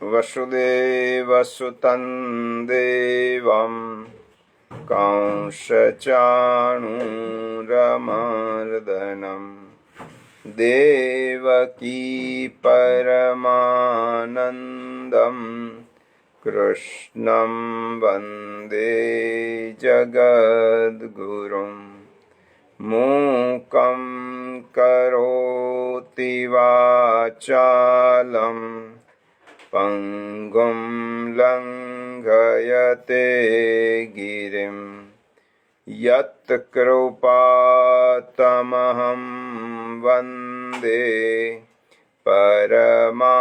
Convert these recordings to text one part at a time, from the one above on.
वसुदेवसुतं देवं कंसचाणूरमर्दनं देवकी परमानन्दं कृष्णं वन्दे जगद्गुरुं। मूकं करोति वाचालं पंगुं लंघयते गिरिं यत्कृपातमहं वन्दे परमानन्दमाधवम्।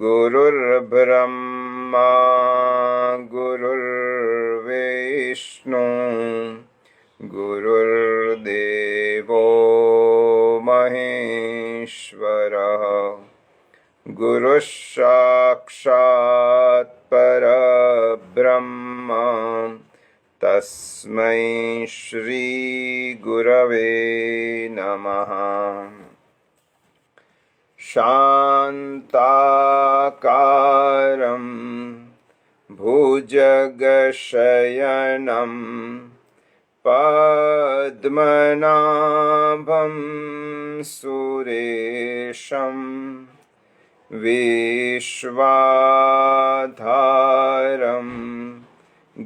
गुरुर्ब्रह्मा गुरुर्विष्णु गुरुर्देवो महेश्वरः गुरुः साक्षात् परब्रह्म तस्मै श्री गुरवे नमः। शान्ताकारं भुजगशयनं पद्मनाभं सुरेशं विश्वाधारं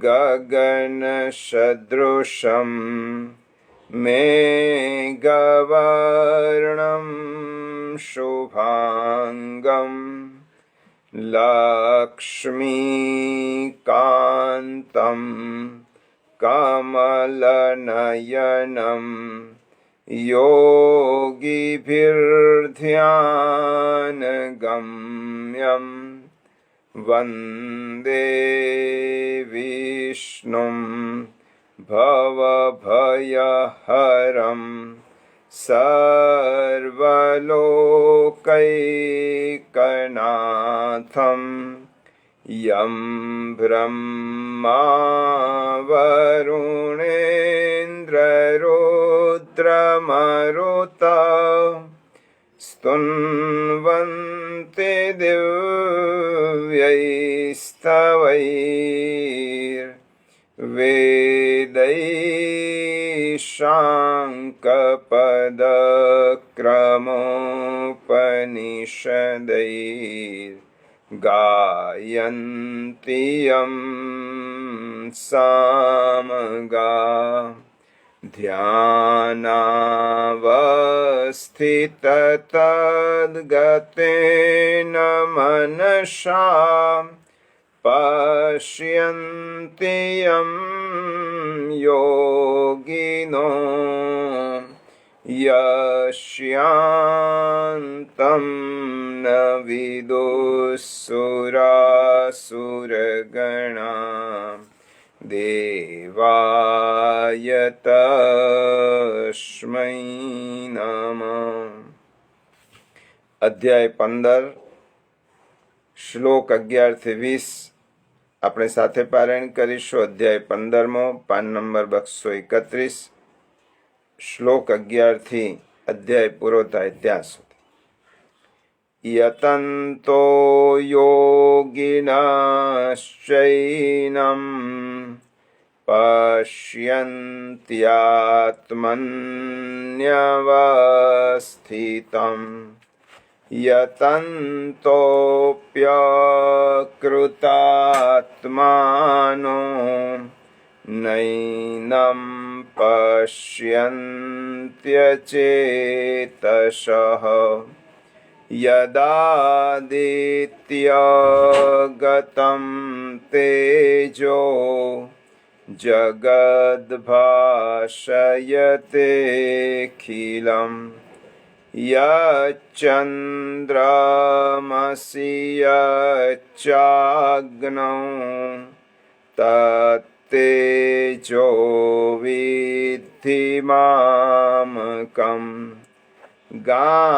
गगनसदृशं मेघवर्णं शुभांगं लक्ष्मीकान्तं कमलनयनं योगिभिर्ध्यानगम्यं वन्दे विष्णुं भवभयहरं सर्वलोकैकनाथं यं ब्रह्मा वरुणेन्द्ररुद्रमरुता स्तुन्वन्ते दिव्यैस्तवैर्वेदैः शाङ्कपदक्रमोपनिषदैः गायन्ति यं सामगा ध्यानावस्थिततद्गतेन मनसा पश्यन्ति यं योगिनो यस्यान्तं न विदुःसुरासुरगणा देवाय तस्मै नमः। અધ્યાય 15 શ્લોક 11 થી 20 આપણે સાથે પારાયણ કરીશું। અધ્યાય 15મો પાન નંબર 231, શ્લોક 11 થી અધ્યાય પૂરો થાય ત્યાં સુધી। યતન્તો યોગિનશ્ચૈनं પશ્યન્ત્યાત્મન્યવસ્થિતम् यतन्तोऽप्यकृतात्मानो नैनं पश्यन्त्यचेतसः यदादित्यगतं तेजो जगद्भासयतेऽखिलम् यच्चन्द्रमसि यच्चाग्नौ तत्तेजो विद्धि मामकम् गामाविश्य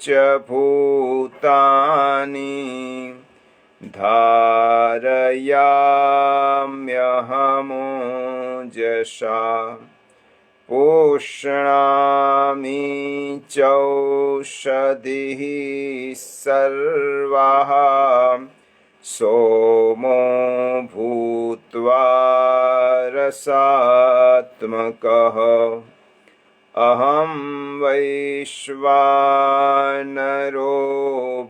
च भूतानि धारयाम्यहमोजसा पुष्णामि चौषधिः सर्वाः सोमो भूत्वा रसात्मकः अहं वैश्वानरो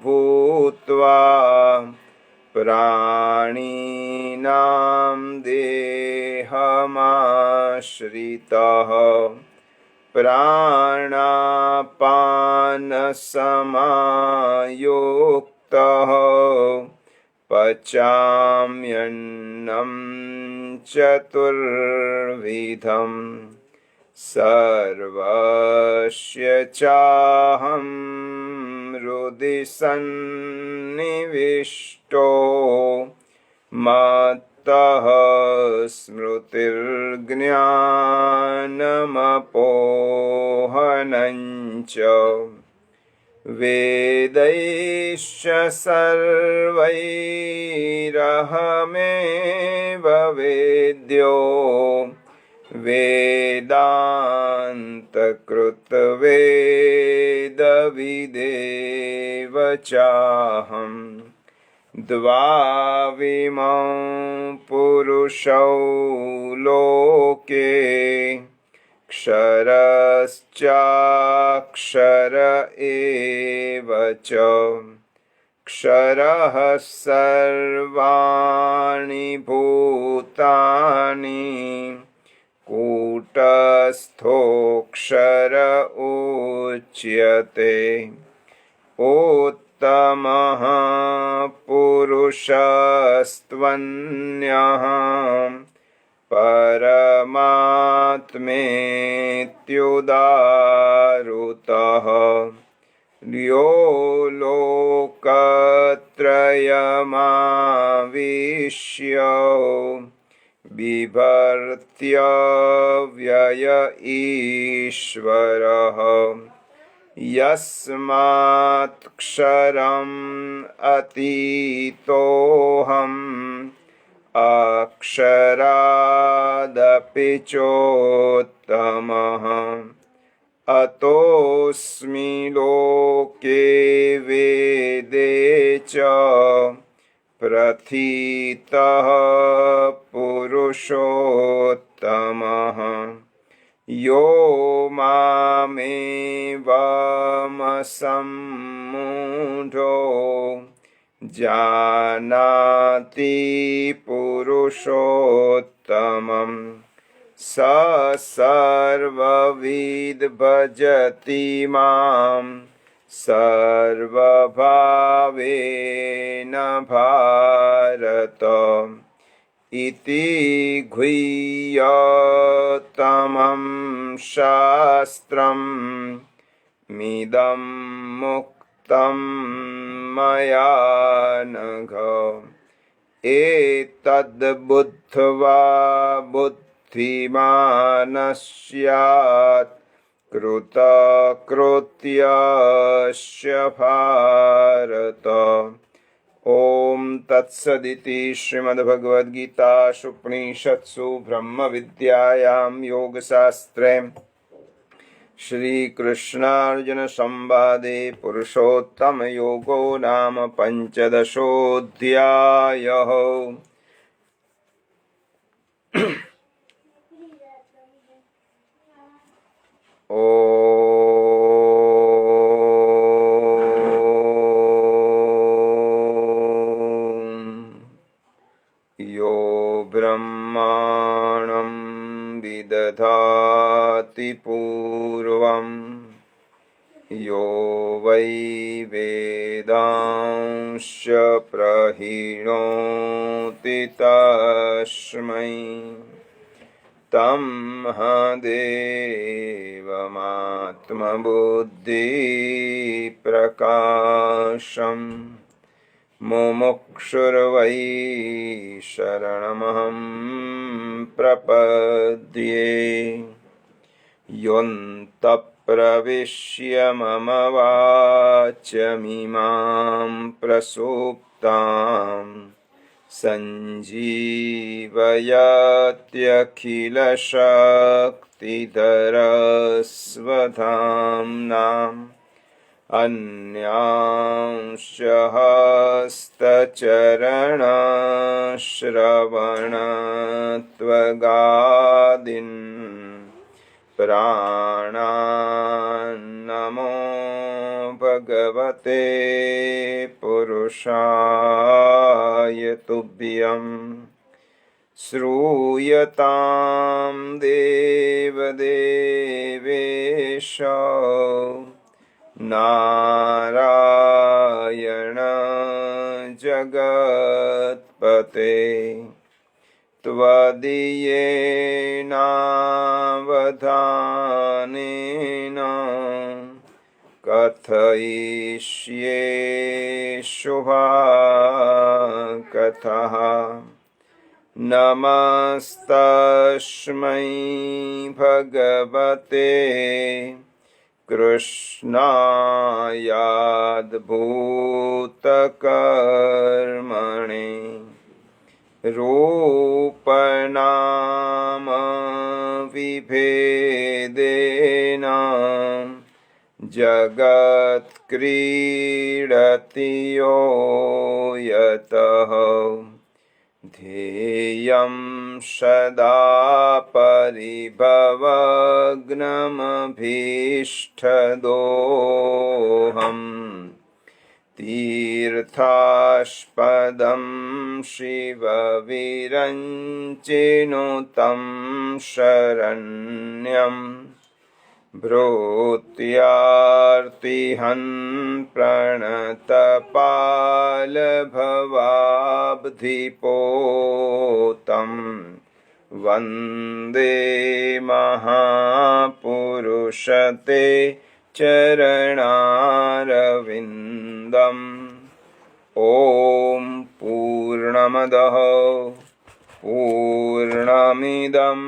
भूत्वा प्राणिनां देहमाश्रितः प्राणापानसमायुक्तः पचाम्यन्नं चतुर्विधम् सर्वस्य चाहं हृदि सन्निविष्टो मत्तः स्मृतिर्ज्ञानमपोहनञ्च वेदैश्च सर्वैरहमेव वेद्यो वेदान्तकृतवेदविदेव चाहम् द्वाविमौ पुरुषौ लोके क्षरश्चाक्षर एव च क्षरः सर्वाणि भूतानि कूटस्थोऽक्षर उच्यते उत्तमः पुरुषस्त्वन्यः परमात्मेत्युदाहृतः यो लोकत्रयमाविश्य बिभर्त्यव्यय ईश्वरः यस्मात्क्षरम् अतीतोऽहम् अक्षरादपि चोत्तमः अतोऽस्मि लोके वेदे च प्रथितः पुरुषोत्तमः यो मामेवमसम्मूढो जानाति पुरुषोत्तमम् स सर्वविद् भजति मां सर्वभावेन भारत इति गुह्यतमं शास्त्रम् मिदं मुक्तं मया नघ एतद्बुद्ध्वा बुद्धिमान् स्यात् कृतकृत्यस्य भारत। ओम तत्सदिति श्रीमद्भगवद्गीतासूपनिषत्सु ब्रह्मविद्यायां योगशास्त्रे श्रीकृष्णार्जुन संवादे पुरुषोत्तमयोगो नाम पंचदशोऽध्यायः। यो ब्रह्माणं विदधाति पूर्वं यो वै वेदांश्च प्रहिणोति तस्मै तमहदेवमात्मबुद्धिप्रकाशम् मुमुक्षुर्वै शरणमहं प्रपद्ये। योऽन्तःप्रविश्य मम वाचमिमां प्रसुप्तां सञ्जीवयत्यखिलशक्तिधरस्वधाम्नाम् अन्यांश्च हस्तचरणश्रवणत्वगादीन् प्राणान्नमो भगवते पुरुषाय तुभ्यं। श्रूयतां देवदेवेश नारायण जगत्पते। त्वदीयेनावधानेन कथयिष्ये शुभाकथः। नमस्तस्मै भगवते कृष्णायाद्भूतकर्मणे रूपनाम विभेदेन जगत्क्रीडति यो यतः। ध्येयं सदा परिभवग्नमभीष्टदोहम् तीर्थास्पदं शिवविरञ्चिनुतं शरण्यं भृत्यार्तिहन् प्रणतपालभवाब्धिपोतं वन्दे महापुरुषते चरणारविन्दम्। ॐ पूर्णमदः पूर्णमिदं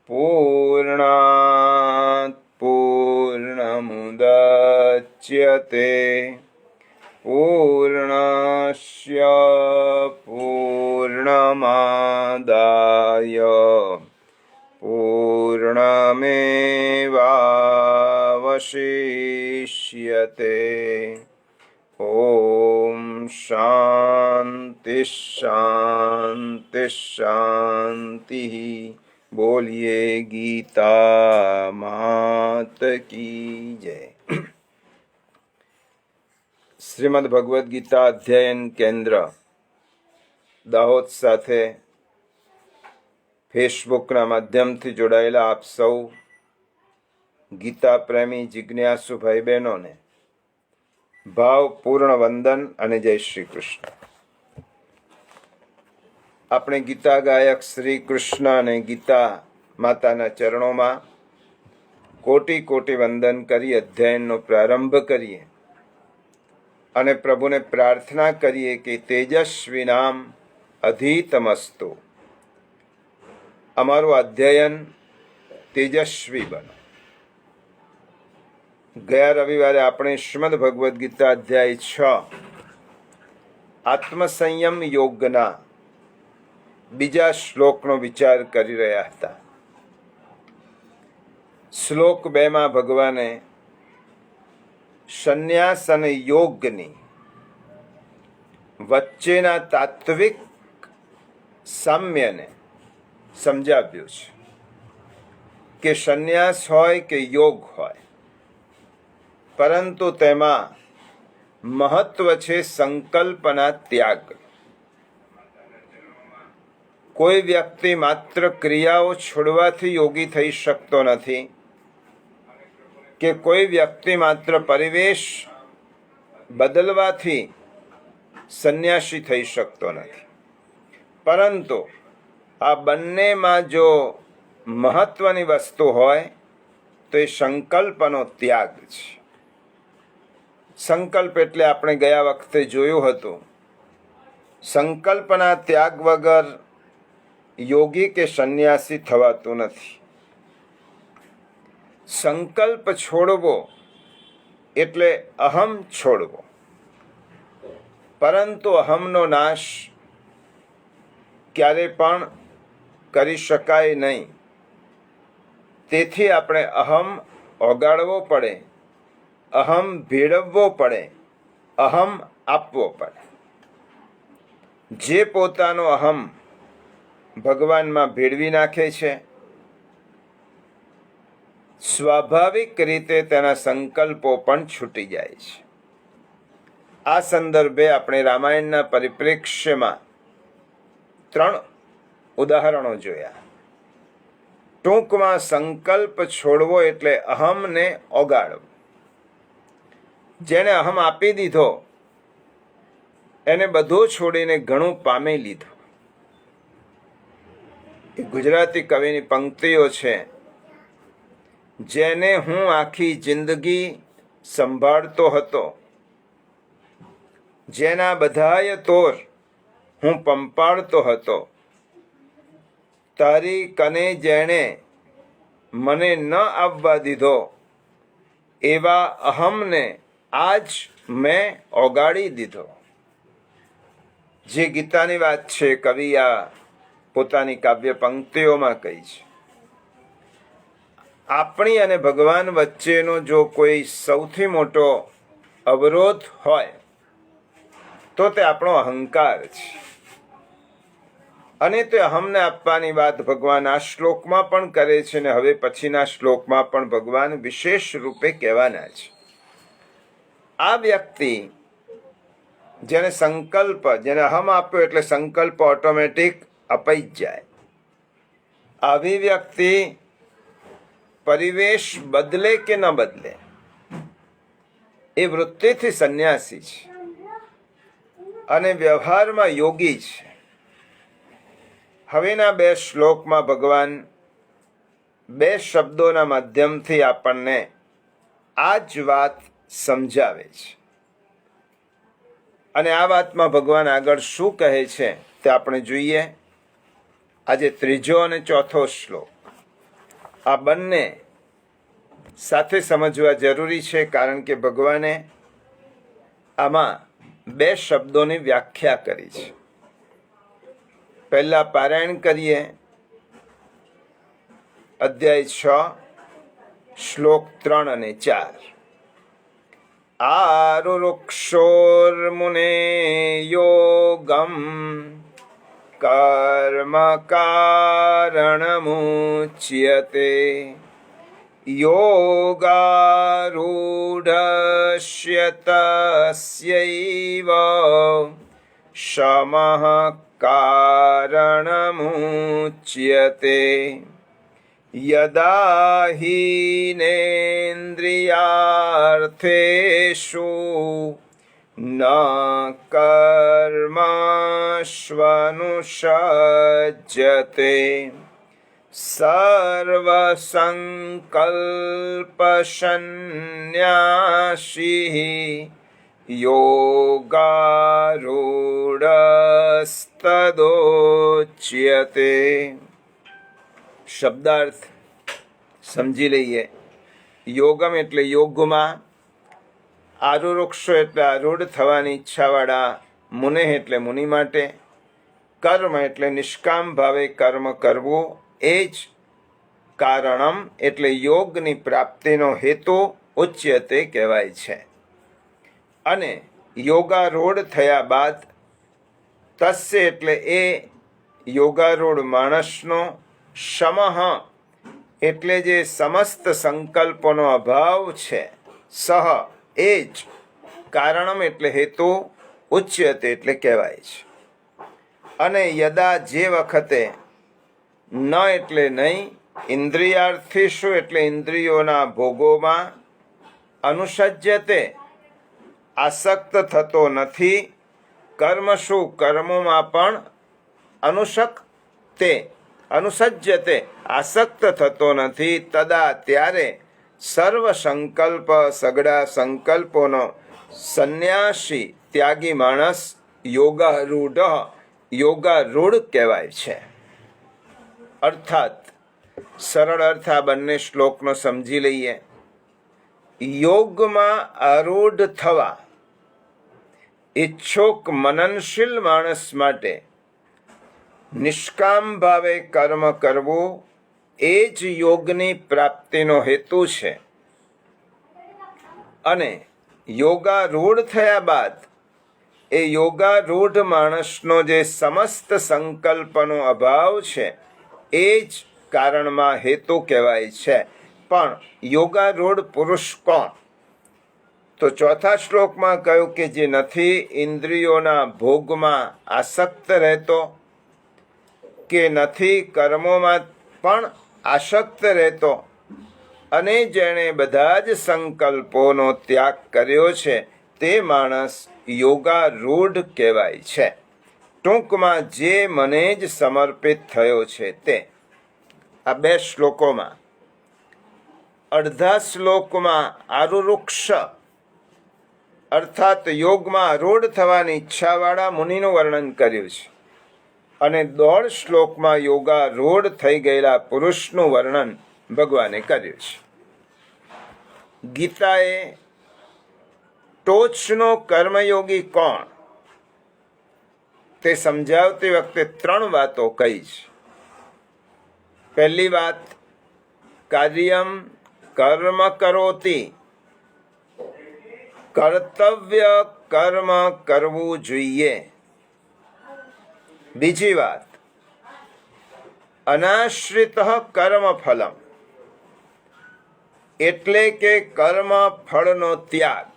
पूर्णात् पूर्णमुदच्यते पूर्णस्य पूर्णमादाय पूर्णमेवावशिष्यते। ॐ शांति शांति शांति। बोलिए गीता मात की जय। શ્રીમદ ભગવદ્ ગીતા અધ્યયન કેન્દ્ર દાહોદ સાથે ફેસબુકના માધ્યમથી જોડાયેલા આપ સૌ ગીતા પ્રેમી જિજ્ઞાસુ ભાઈ બહેનોને ભાવપૂર્ણ વંદન અને જય શ્રી કૃષ્ણ। આપણે ગીતા ગાયક શ્રી કૃષ્ણ અને ગીતા માતાના ચરણોમાં કોટી કોટી વંદન કરી અધ્યયનનો પ્રારંભ કરીએ અને પ્રભુને પ્રાર્થના કરીએ કે તેજસ્વીનામ અધીતમસ્તુ, અમારું અધ્યયન તેજસ્વી બનો। ગયા રવિવારે આપણે શ્રીમદ ભગવદ્ ગીતા અધ્યાય 6 આત્મસંયમ યોગના બીજા શ્લોકનો વિચાર કરી રહ્યા હતા। શ્લોક 2 માં ભગવાને સંન્યાસ અને યોગની વચ્ચેના તાત્વિક સામ્યને સમજાવ્યું છે કે સંન્યાસ હોય કે યોગ હોય, પરંતુ તેમાં મહત્વ છે સંકલ્પના ત્યાગ। કોઈ વ્યક્તિ માત્ર ક્રિયાઓ છોડવાથી યોગી થઈ શકતો નથી કે કોઈ વ્યક્તિ માત્ર પરિવેશ બદલવાથી સંન્યાસી થઈ શકતો નથી, પરંતુ આ બંનેમાં જો મહત્વની વસ્તુ હોય તો એ સંકલ્પનો ત્યાગ છે। સંકલ્પ એટલે આપણે ગયા વખતે જોયું હતું, સંકલ્પના ત્યાગ વગર યોગી કે સંન્યાસી થવાતું નથી। સંકલ્પ છોડવો એટલે અહમ છોડવો, પરંતુ અહમનો નાશ ક્યારે પણ કરી શકાય નહીં. તેથી આપણે અહમ ઓગાળવો પડે, અહમ ભેળવવો પડે, અહમ આપવો પડે. જે પોતાનો અહમ ભગવાનમાં ભેળવી નાખે છે, સ્વાભાવિક રીતે તેના સંકલ્પો પણ છૂટી જાય છે. આ સંદર્ભે આપણે રામાયણના પરિપ્રેક્ષ્યમાં 3 ઉદાહરણો જોયા. ટૂંકમાં સંકલ્પ છોડવો એટલે અહમને ઓગાળવો. જેણે અહમ આપી દીધો એને બધું છોડીને ઘણું પામી લીધું. એ ગુજરાતી કવિની પંક્તિઓ છે, જેને હું આખી જિંદગી સંભાળતો હતો, જેના બધાય તોર હું પંપાળતો હતો, તારી કને જેણે મને ન આવવા દીધો, એવા અહમને આજ મેં ઓગાળી દીધો. જે ગીતાની વાત છે, કવિ આ પોતાની કાવ્ય પંક્તિઓમાં કહી છે. આપણી અને ભગવાન વચ્ચેનો જો કોઈ સૌથી મોટો અવરોધ હોય તો તે આપણો અહંકાર છે. અને તે અહમને આપવાની વાત ભગવાન આ શ્લોકમાં પણ કરે છે ને હવે પછીના શ્લોકમાં પણ ભગવાન વિશેષ રૂપે કહેવાના છે. આ વ્યક્તિ જેને સંકલ્પ, જેને અહમ આપ્યો એટલે સંકલ્પ ઓટોમેટિક અપાઈ જ જાય. આવી વ્યક્તિ પરિવેશ બદલે કે ન બદલે એ વૃત્તિથી સંન્યાસી છે અને વ્યવહારમાં યોગી છે. હવેના 2 શ્લોકમાં ભગવાન 2 શબ્દોના માધ્યમથી આપણને આ જ વાત સમજાવે છે. અને આ વાતમાં ભગવાન આગળ શું કહે છે તે આપણે જોઈએ. આજે 3જો અને 4થો શ્લોક, આ બંને સાથે સમજવા જરૂરી છે, કારણ કે ભગવાને આમાં 2 શબ્દોની વ્યાખ્યા કરી છે. પહેલા પારાયણ કરીએ. અધ્યાય 6 શ્લોક 3 અને 4. આરુરુક્ષોર્મુને યોગમ કર્મ કારણમુચ્યતે યોગારૂઢસ્ય તસ્યૈવ શમઃ કારણમુચ્યતે યદા હીનેન્દ્રિયાર્થેષુ ન કર્મષ્વનુષજ્યતે સર્વસંકલ્પસન્ન્યાસી યોગારૂઢસ્તદોચ્યતે. શબ્દાર્થ સમજી લઈએ. યોગમ એટલે યોગમાં, આરુરુક્ષો એટલે આરૂઢ થવાની ઈચ્છાવાળા, મુને એટલે મુનિ માટે, કર્મ એટલે નિષ્કામ ભાવે કર્મ કરવું, એ જ કારણમ એટલે યોગની પ્રાપ્તિનો હેતુ ઉચ્યતે કહેવાય છે. અને યોગારૂઢ થયા બાદ તસ્ય એટલે એ યોગારૂઢ માણસનો, શમઃ એટલે જે સમસ્ત સંકલ્પોનો અભાવ છે, સહ એ જ, કારણમ એટલે હેતુ, ઉચ્યતે એટલે કહેવાય છે. અને યદા જે વખતે, ન એટલે નહીં, ઇન્દ્રિયાર્થીષુ એટલે ઇન્દ્રિયોના ભોગોમાં, અનુસજ્યતે આસક્ત થતો નથી, કર્મશુ કર્મોમાં પણ, અનુસજ્યતે આસક્ત થતો નથી, તદા ત્યારે સર્વ સંકલ્પ સગડા સંકલ્પોનો સંન્યાસી ત્યાગી માણસ યોગારૂઢ કહેવાય છે. અર્થાત સરળ અર્થ આ બંને શ્લોકનો સમજી લઈએ. યોગમાં આરૂઢ થવા ઈચ્છુક મનનશીલ માણસ માટે નિષ્કામ ભાવે કર્મ કરવું એ જ યોગની પ્રાપ્તિનો હેતુ છે. અને યોગારૂઢ થયા બાદ એ યોગારૂઢ માણસનો જે સમસ્ત સંકલ્પનો અભાવ છે એ જ કારણમાં હેતુ કહેવાય છે. પણ યોગારૂઢ પુરુષ કોણ? તો ચોથા શ્લોકમાં કહ્યું કે જે નથી ઇન્દ્રિયોના ભોગમાં આસક્ત રહેતો, કે નથી કર્મોમાં પણ આસક્ત રહેતો, અને જેણે બધા જ સંકલ્પોનો ત્યાગ કર્યો છે તે માણસ યોગારૂઢ કહેવાય છે. ટૂંકમાં જે મને જ સમર્પિત થયો છે તે. આ 2 શ્લોકોમાં અડધા શ્લોકમાં આરુરુક્ષ અર્થાત યોગમાં આરૂઢ થવાની ઈચ્છાવાળા મુનિનું વર્ણન કર્યું છે, અને 1.5 શ્લોકમાં યોગારૂઢ થઈ ગયેલા પુરુષનું વર્ણન ભગવાને કર્યું છે. ગીતાએ ટોચનો કર્મયોગી કોણ તે સમજાવતી વખતે 3 વાતો કહી છે. પહેલી વાત, કાર્યમ કર્મ કરોતિ, કર્તવ્ય કર્મ કરવું જોઈએ. બીજી વાત, અનાશ્રિત કર્મ ફલમ, એટલે કે કર્મ ફળનો ત્યાગ.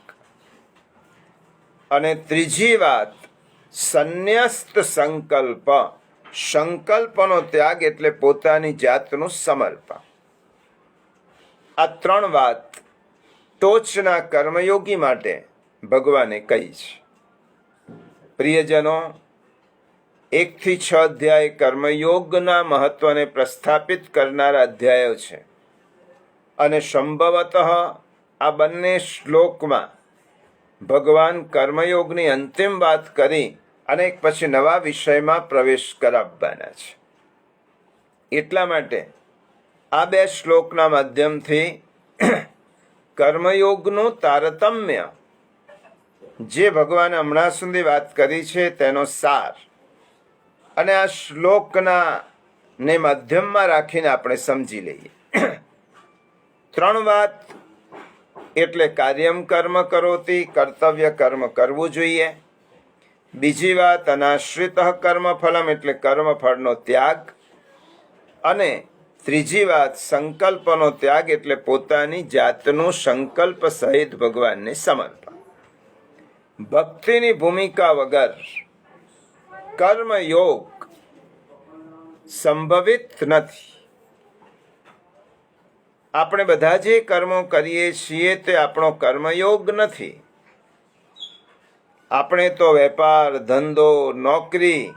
અને ત્રીજી વાત, સંન્યસ્ત સંકલ્પ, સંકલ્પનો ત્યાગ એટલે પોતાની જાતનું સમર્પણ. આ 3 વાત ટોચના કર્મયોગી માટે ભગવાને કહી છે. પ્રિયજનો, 1 થી 6 અધ્યાય કર્મયોગના મહત્વને પ્રસ્થાપિત કરનારા અધ્યાયો છે, અને સંભવતઃ આ બંને શ્લોકમાં ભગવાન કર્મયોગની અંતિમ વાત કરી અને એક પછી નવા વિષયમાં પ્રવેશ કરાવવાના છે. એટલા માટે આ 2 શ્લોકના માધ્યમથી કર્મયોગનું તારતમ્ય જે ભગવાને હમણાં સુધી વાત કરી છે તેનો સાર, અને આ શ્લોકના ને માધ્યમમાં રાખીને આપણે સમજી લઈએ. 3 વાત એટલે કાર્યમ કર્મ કરોતી, કર્તવ્ય કર્મ કરવું જોઈએ. બીજી વાત, અનાશ્રિત કર્મ ફલમ એટલે કર્મફળનો ત્યાગ. અને ત્રીજી વાત, સંકલ્પનો ત્યાગ એટલે પોતાની જાતનું સંકલ્પ સહિત ભગવાનને સમર્પણ. ભક્તિની ભૂમિકા વગર કર્મયોગ સંભવિત નથી. આપણે બધા જે કર્મો કરીએ છીએ તે આપણો કર્મયોગ નથી. આપણે તો વેપાર, ધંધો, નોકરી,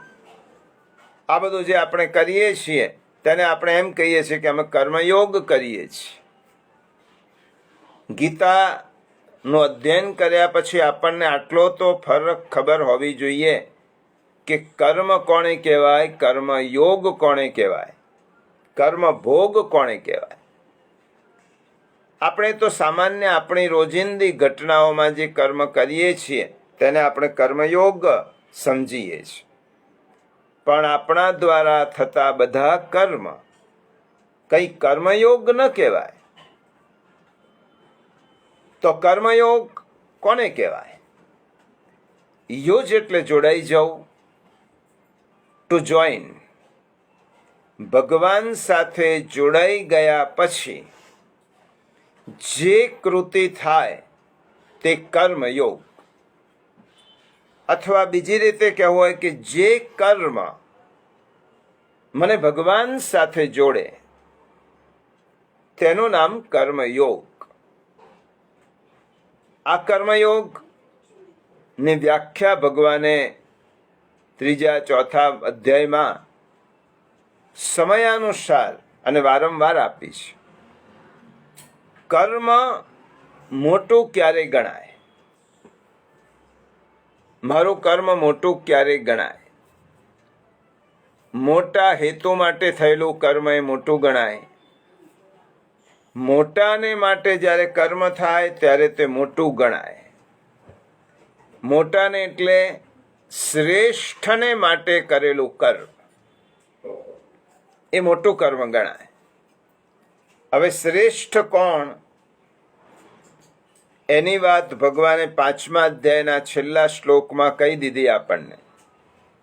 આ બધું જે આપણે કરીએ છીએ તેને આપણે એમ કહીએ છીએ કે અમે કર્મયોગ કરીએ છીએ. ગીતાનું અધ્યયન કર્યા પછી આપણને આટલો તો ફરક ખબર હોવી જોઈએ કે કર્મ કોને કહેવાય, કર્મયોગ કોને કહેવાય, કર્મભોગ કોને કહેવાય. આપણે તો સામાન્ય આપણી રોજિંદી ઘટનાઓમાં જે કર્મ કરીએ છીએ તેને આપણે કર્મયોગ સમજીએ છીએ. પણ આપણા દ્વારા થતા બધા કર્મ કંઈ કર્મયોગ ન કહેવાય. તો કર્મયોગ કોને કહેવાય? યોજ એટલે જોડાઈ જવું, ટુ જોઈન. ભગવાન સાથે જોડાઈ ગયા પછી જે કૃતિ થાય તે કર્મયોગ, અથવા બીજી રીતે કહેવું હોય કે જે કર્મ મને ભગવાન સાથે જોડે તેનું નામ કર્મયોગ. આ કર્મયોગની વ્યાખ્યા ભગવાને 3, 4 અધ્યાયમાં સમયાનુસાર અને વારંવાર આપી છે. કર્મ મોટું ક્યારે ગણાય? મારું કર્મ મોટું ક્યારે ગણાય? મોટા હેતુ માટે થયેલું કર્મ એ મોટું ગણાય. મોટાને માટે જ્યારે કર્મ થાય ત્યારે તે મોટું ગણાય. મોટાને એટલે શ્રેષ્ઠને માટે કરેલું કર્મ. એ મોટું કર્મ ગણાય. હવે શ્રેષ્ઠ કોણ એની વાત ભગવાને 5મા અધ્યાયના છેલ્લા શ્લોકમાં કહી દીધી આપણને.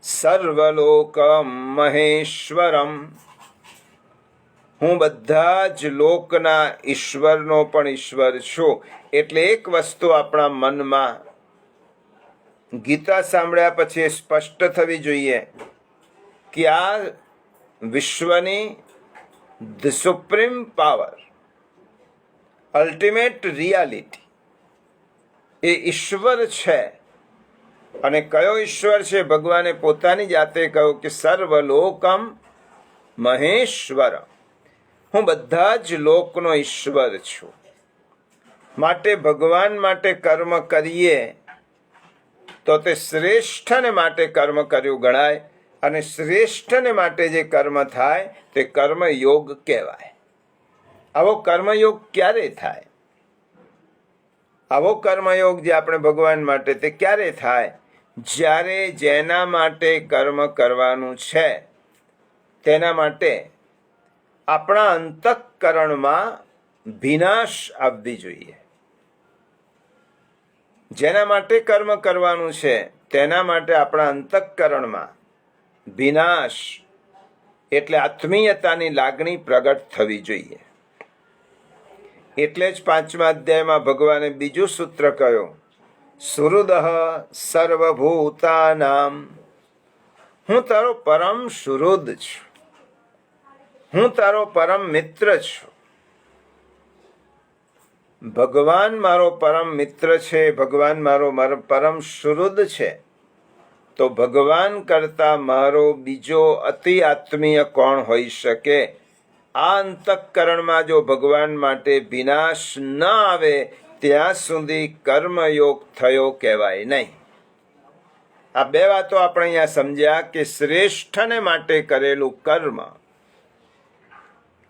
સર્વલોકમ મહેશ્વરમ, હું બધા જ લોકના ઈશ્વરનો પણ ઈશ્વર છું. એટલે એક વસ્તુ આપણા મનમાં ગીતા સાંભળ્યા પછી સ્પષ્ટ થવી જોઈએ કે આ વિશ્વની the supreme power, ultimate reality એ ઈશ્વર છે. અને કયો ઈશ્વર છે? ભગવાને પોતાની જાતે કહ્યું કે સર્વલોકમ મહેશ્વર, હું બધા જ લોકનો ઈશ્વર છું. માટે ભગવાન માટે કર્મ કરીએ તો તે શ્રેષ્ઠને માટે કર્મ કર્યું ગણાય. અને શ્રેષ્ઠને માટે જે કર્મ થાય તે કર્મયોગ કહેવાય. આવો કર્મયોગ ક્યારે થાય? આવો કર્મયોગ જે આપણે ભગવાન માટે, તે ક્યારે થાય? જ્યારે જેના માટે કર્મ કરવાનું છે તેના માટે આપણા અંતઃકરણમાં વિનાશ આવવી જોઈએ. જેના માટે કર્મ કરવાનું છે તેના માટે આપણા અંતઃકરણમાં વિનાશ એટલે આત્મીયતાની લાગણી પ્રગટ થવી જોઈએ. એટલે જ 5મા અધ્યાયમાં ભગવાને બીજું સૂત્ર કહ્યું, સુહૃદઃ સર્વભૂતાનામ, હું તારો પરમ સુહૃદ છું, હું તારો પરમ મિત્ર છું. ભગવાન મારો પરમ મિત્ર છે, ભગવાન મારો પરમ સુહૃદ છે. તો ભગવાન કરતા મારો બીજો અતિ આત્મીય કોણ હોઈ શકે? આ અંતઃકરણમાં જો ભગવાન માટે વિનાશ ન આવે ત્યાં સુધી કર્મયોગ થયો કહેવાય નહીં. આ બે વાતો આપણે અહીંયા સમજ્યા કે શ્રેષ્ઠને માટે કરેલું કર્મ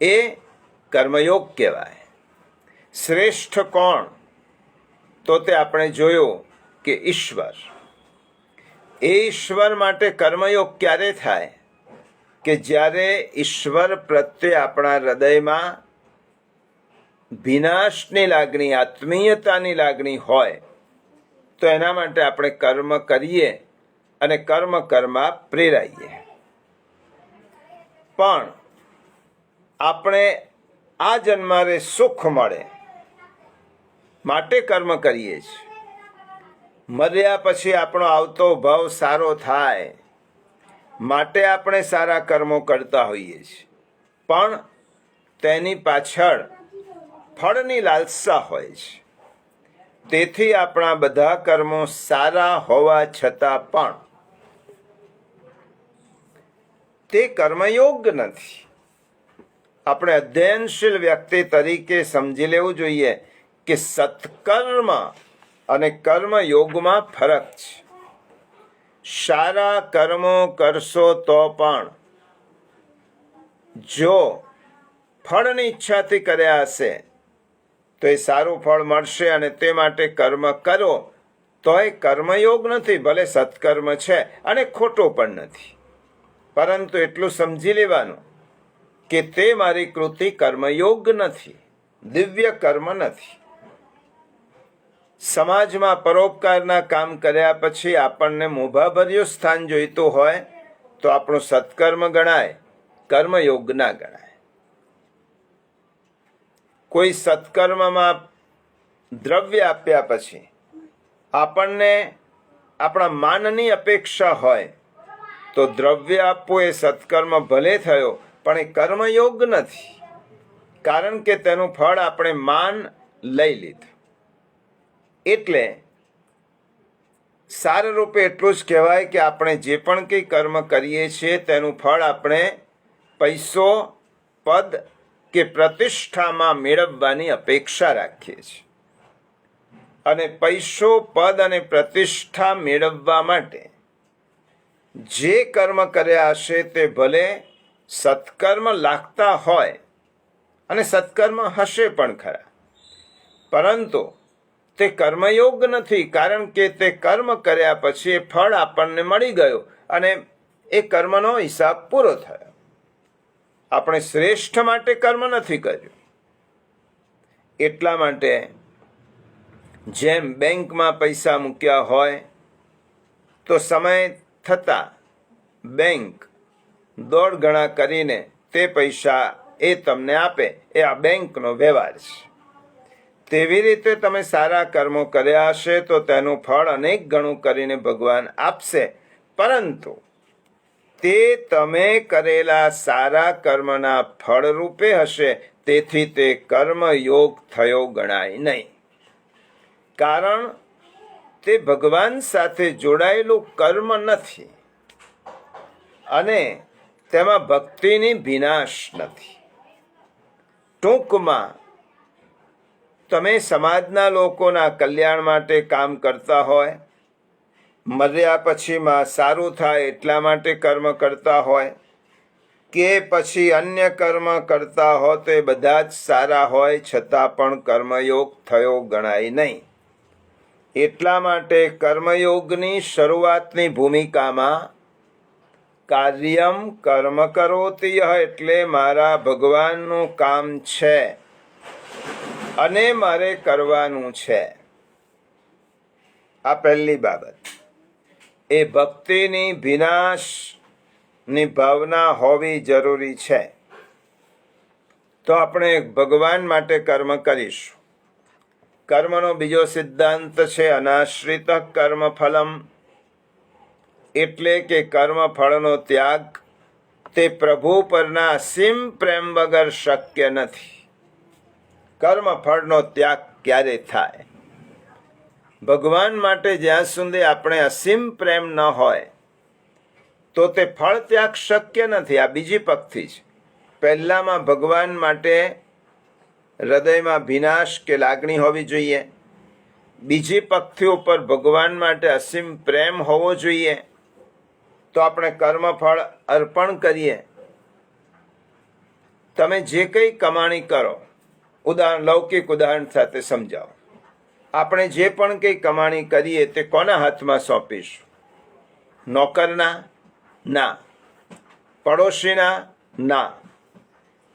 એ કર્મયોગ કહેવાય. શ્રેષ્ઠ કોણ? તો તે આપણે જોયું કે ઈશ્વર. એ ઈશ્વર માટે કર્મયોગ ક્યારે થાય? કે જ્યારે ઈશ્વર પ્રત્યે આપણા હૃદયમાં વિનાશની લાગણી, આત્મીયતાની લાગણી હોય તો એના માટે આપણે કર્મ કરીએ અને કર્મ કરવા પ્રેરાઈએ. પણ આપણે આ જન્મારે સુખ મળે માટે કર્મ કરીએ છીએ. મર્યા પછી આપણો આવતો ભાવ સારો થાય માટે આપણે સારા કર્મો કરતા હોઈએ છીએ. પણ તેની પાછળ ફળની લાલસા હોય છે. તેથી આપણા બધા કર્મો સારા હોવા છતાં પણ તે કર્મયોગ નથી. આપણે અધ્યયનશીલ વ્યક્તિ તરીકે સમજી લેવું જોઈએ કે સત્કર્મ અને કર્મયોગમાં ફરક છે. સારા કર્મો કરશો તો પણ જો ફળની ઈચ્છાથી કર્યા હશે તો એ સારું ફળ મળશે અને તે માટે કર્મ કરો તો એ કર્મયોગ નથી. ભલે સત્કર્મ છે અને ખોટો પણ નથી, પરંતુ એટલું સમજી લેવાનું કે તે મારી કૃતિ કર્મયોગ નથી, દિવ્ય કર્મ નથી. સમાજમાં પરોપકારના કામ કર્યા પછી આપણને મોભાભર્યું સ્થાન જોઈતું હોય તો આપણું સત્કર્મ ગણાય, કર્મયોગ ના ગણાય. કોઈ સત્કર્મમાં દ્રવ્ય આપ્યા પછી આપણને આપણા માનની અપેક્ષા હોય તો દ્રવ્ય આપવું એ સત્કર્મ ભલે થયો પણ એ કર્મયોગ નથી. કારણ કે તેનું ફળ આપણે માન લઈ લીધું. એટલે સારરૂપે એટલું જ કહેવાય કે આપણે જે પણ કંઈ કર્મ કરીએ છીએ તેનું ફળ આપણે પૈસો, પદ કે પ્રતિષ્ઠામાં મેળવવાની અપેક્ષા રાખીએ છીએ. અને પૈસો, પદ અને પ્રતિષ્ઠા મેળવવા માટે જે કર્મ કર્યા હશે તે ભલે સત્કર્મ લાગતા હોય અને સત્કર્મ હશે પણ ખરા, પરંતુ તે કર્મયોગ નથી. કારણ કે તે કર્મ કર્યા પછી એ ફળ આપણને મળી ગયું અને એ કર્મનો હિસાબ પૂરો થયો. આપણે શ્રેષ્ઠ માટે કર્મ નથી કર્યું. એટલા માટે જેમ બેંકમાં પૈસા મૂક્યા હોય તો સમય થતાં બેંક દોઢ ગણા કરીને તે પૈસા એ તમને આપે, એ આ બેંકનો વ્યવહાર છે. તેવી રીતે તમે સારા કર્મો કર્યા હશે તો તેનું ફળ અનેક ગણું કરીને ભગવાન આપશે, પરંતુ તે તમે કરેલા સારા કર્મના ફળ રૂપે હશે, તેથી તે કર્મયોગ થયો ગણાય નહીં. કારણ તે ભગવાન સાથે જોડાયેલું કર્મ નથી અને તેમાં ભક્તિની વિનાશ નથી. ટૂંકમાં તમે સમાજના લોકોના કલ્યાણ માટે કામ કરતા હોય, મર્યા પછીમાં સારું થાય એટલા માટે કર્મ કરતા હોય, કે પછી અન્ય કર્મ કરતા હો તો એ બધા જ સારા હોય છતાં પણ કર્મયોગ થયો ગણાય નહીં. એટલા માટે કર્મયોગની શરૂઆતની ભૂમિકામાં કાર્યમ કર્મ કરોતિ એટલે મારા ભગવાનનું કામ છે અને મારે કરવાનું છે. આ પહેલી બાબત. એ ભક્તિની વિનાશની ભાવના હોવી જરૂરી છે. તો આપણે ભગવાન માટે કર્મ કરીશું. કર્મનો બીજો સિદ્ધાંત છે અનાશ્રિત કર્મ ફલમ, એટલે કે કર્મ ફળનો ત્યાગ તે પ્રભુ પરના અસીમ પ્રેમ વગર શક્ય નથી. કર્મ ફળનો ત્યાગ ક્યારે થાય? ભગવાન માટે જ્યાં સુધી આપણે અસીમ પ્રેમ ન હોય તો તે ફળ ત્યાગ શક્ય નથી. આ બીજી પંક્તિ છે. પહેલામાં ભગવાન માટે હૃદયમાં વિનાશ કે લાગણી હોવી જોઈએ. બીજી પંક્તિ ઉપર ભગવાન માટે અસીમ પ્રેમ હોવો જોઈએ. તો આપણે કર્મફળ અર્પણ કરીએ. તમે જે કંઈ કમાણી કરો, લૌકિક ઉદાહરણ સાથે સમજાવો. આપણે જે પણ કંઈ કમાણી કરીએ તે કોના હાથમાં સોંપીશું? નોકરના? ના. પડોશીના? ના.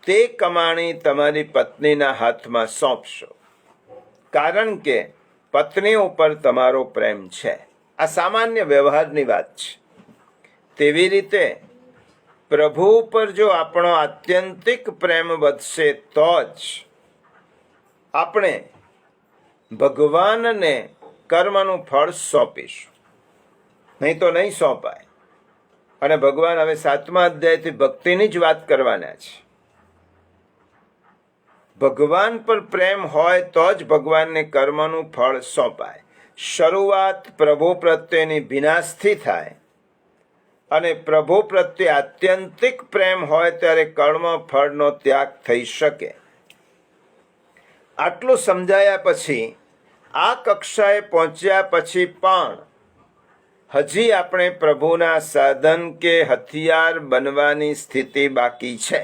તે કમાણી તમારી પત્નીના હાથમાં સોંપશો, કારણ કે પત્ની ઉપર તમારો પ્રેમ છે. આ સામાન્ય વ્યવહારની વાત છે. તેવી રીતે પ્રભુ ઉપર જો આપણો આત્યંતિક પ્રેમ વધશે તો જ આપણે ભગવાનને કર્મનું ફળ સોંપીશું, નહીં તો નહીં સોંપાય. અને ભગવાન હવે 7મા અધ્યાયથી ભક્તિની જ વાત કરવાના છે. ભગવાન પર પ્રેમ હોય તો જ ભગવાનને કર્મનું ફળ સોંપાય. શરૂઆત પ્રભુ પ્રત્યેની વિનાશથી થાય અને પ્રભુ પ્રત્યે આત્યંતિક પ્રેમ હોય ત્યારે કર્મ ફળનો ત્યાગ થઈ શકે. આટલું સમજાયા પછી, આ કક્ષાએ પહોંચ્યા પછી પણ હજી આપણે પ્રભુના સાધન કે હથિયાર બનવાની સ્થિતિ બાકી છે.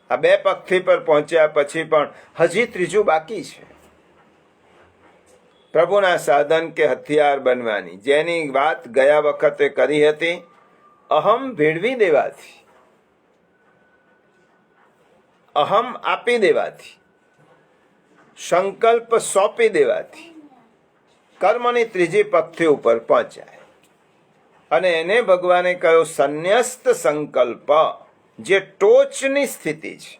આ બે પંક્તિ પર પહોંચ્યા પછી પણ હજી ત્રીજું બાકી છે. પ્રભુના સાધન કે હથિયાર બનવાની, જેની વાત ગયા વખતે કરી હતી. અહમ ભેળવી દેવાથી, અહમ આપી દેવાથી, સંકલ્પ સોંપી દેવાથી કર્મની ત્રીજી પંક્તિ ઉપર પહોંચાય. અને એને ભગવાને કહ્યું સંન્યસ્ત સંકલ્પ, જે ટોચની સ્થિતિ છે.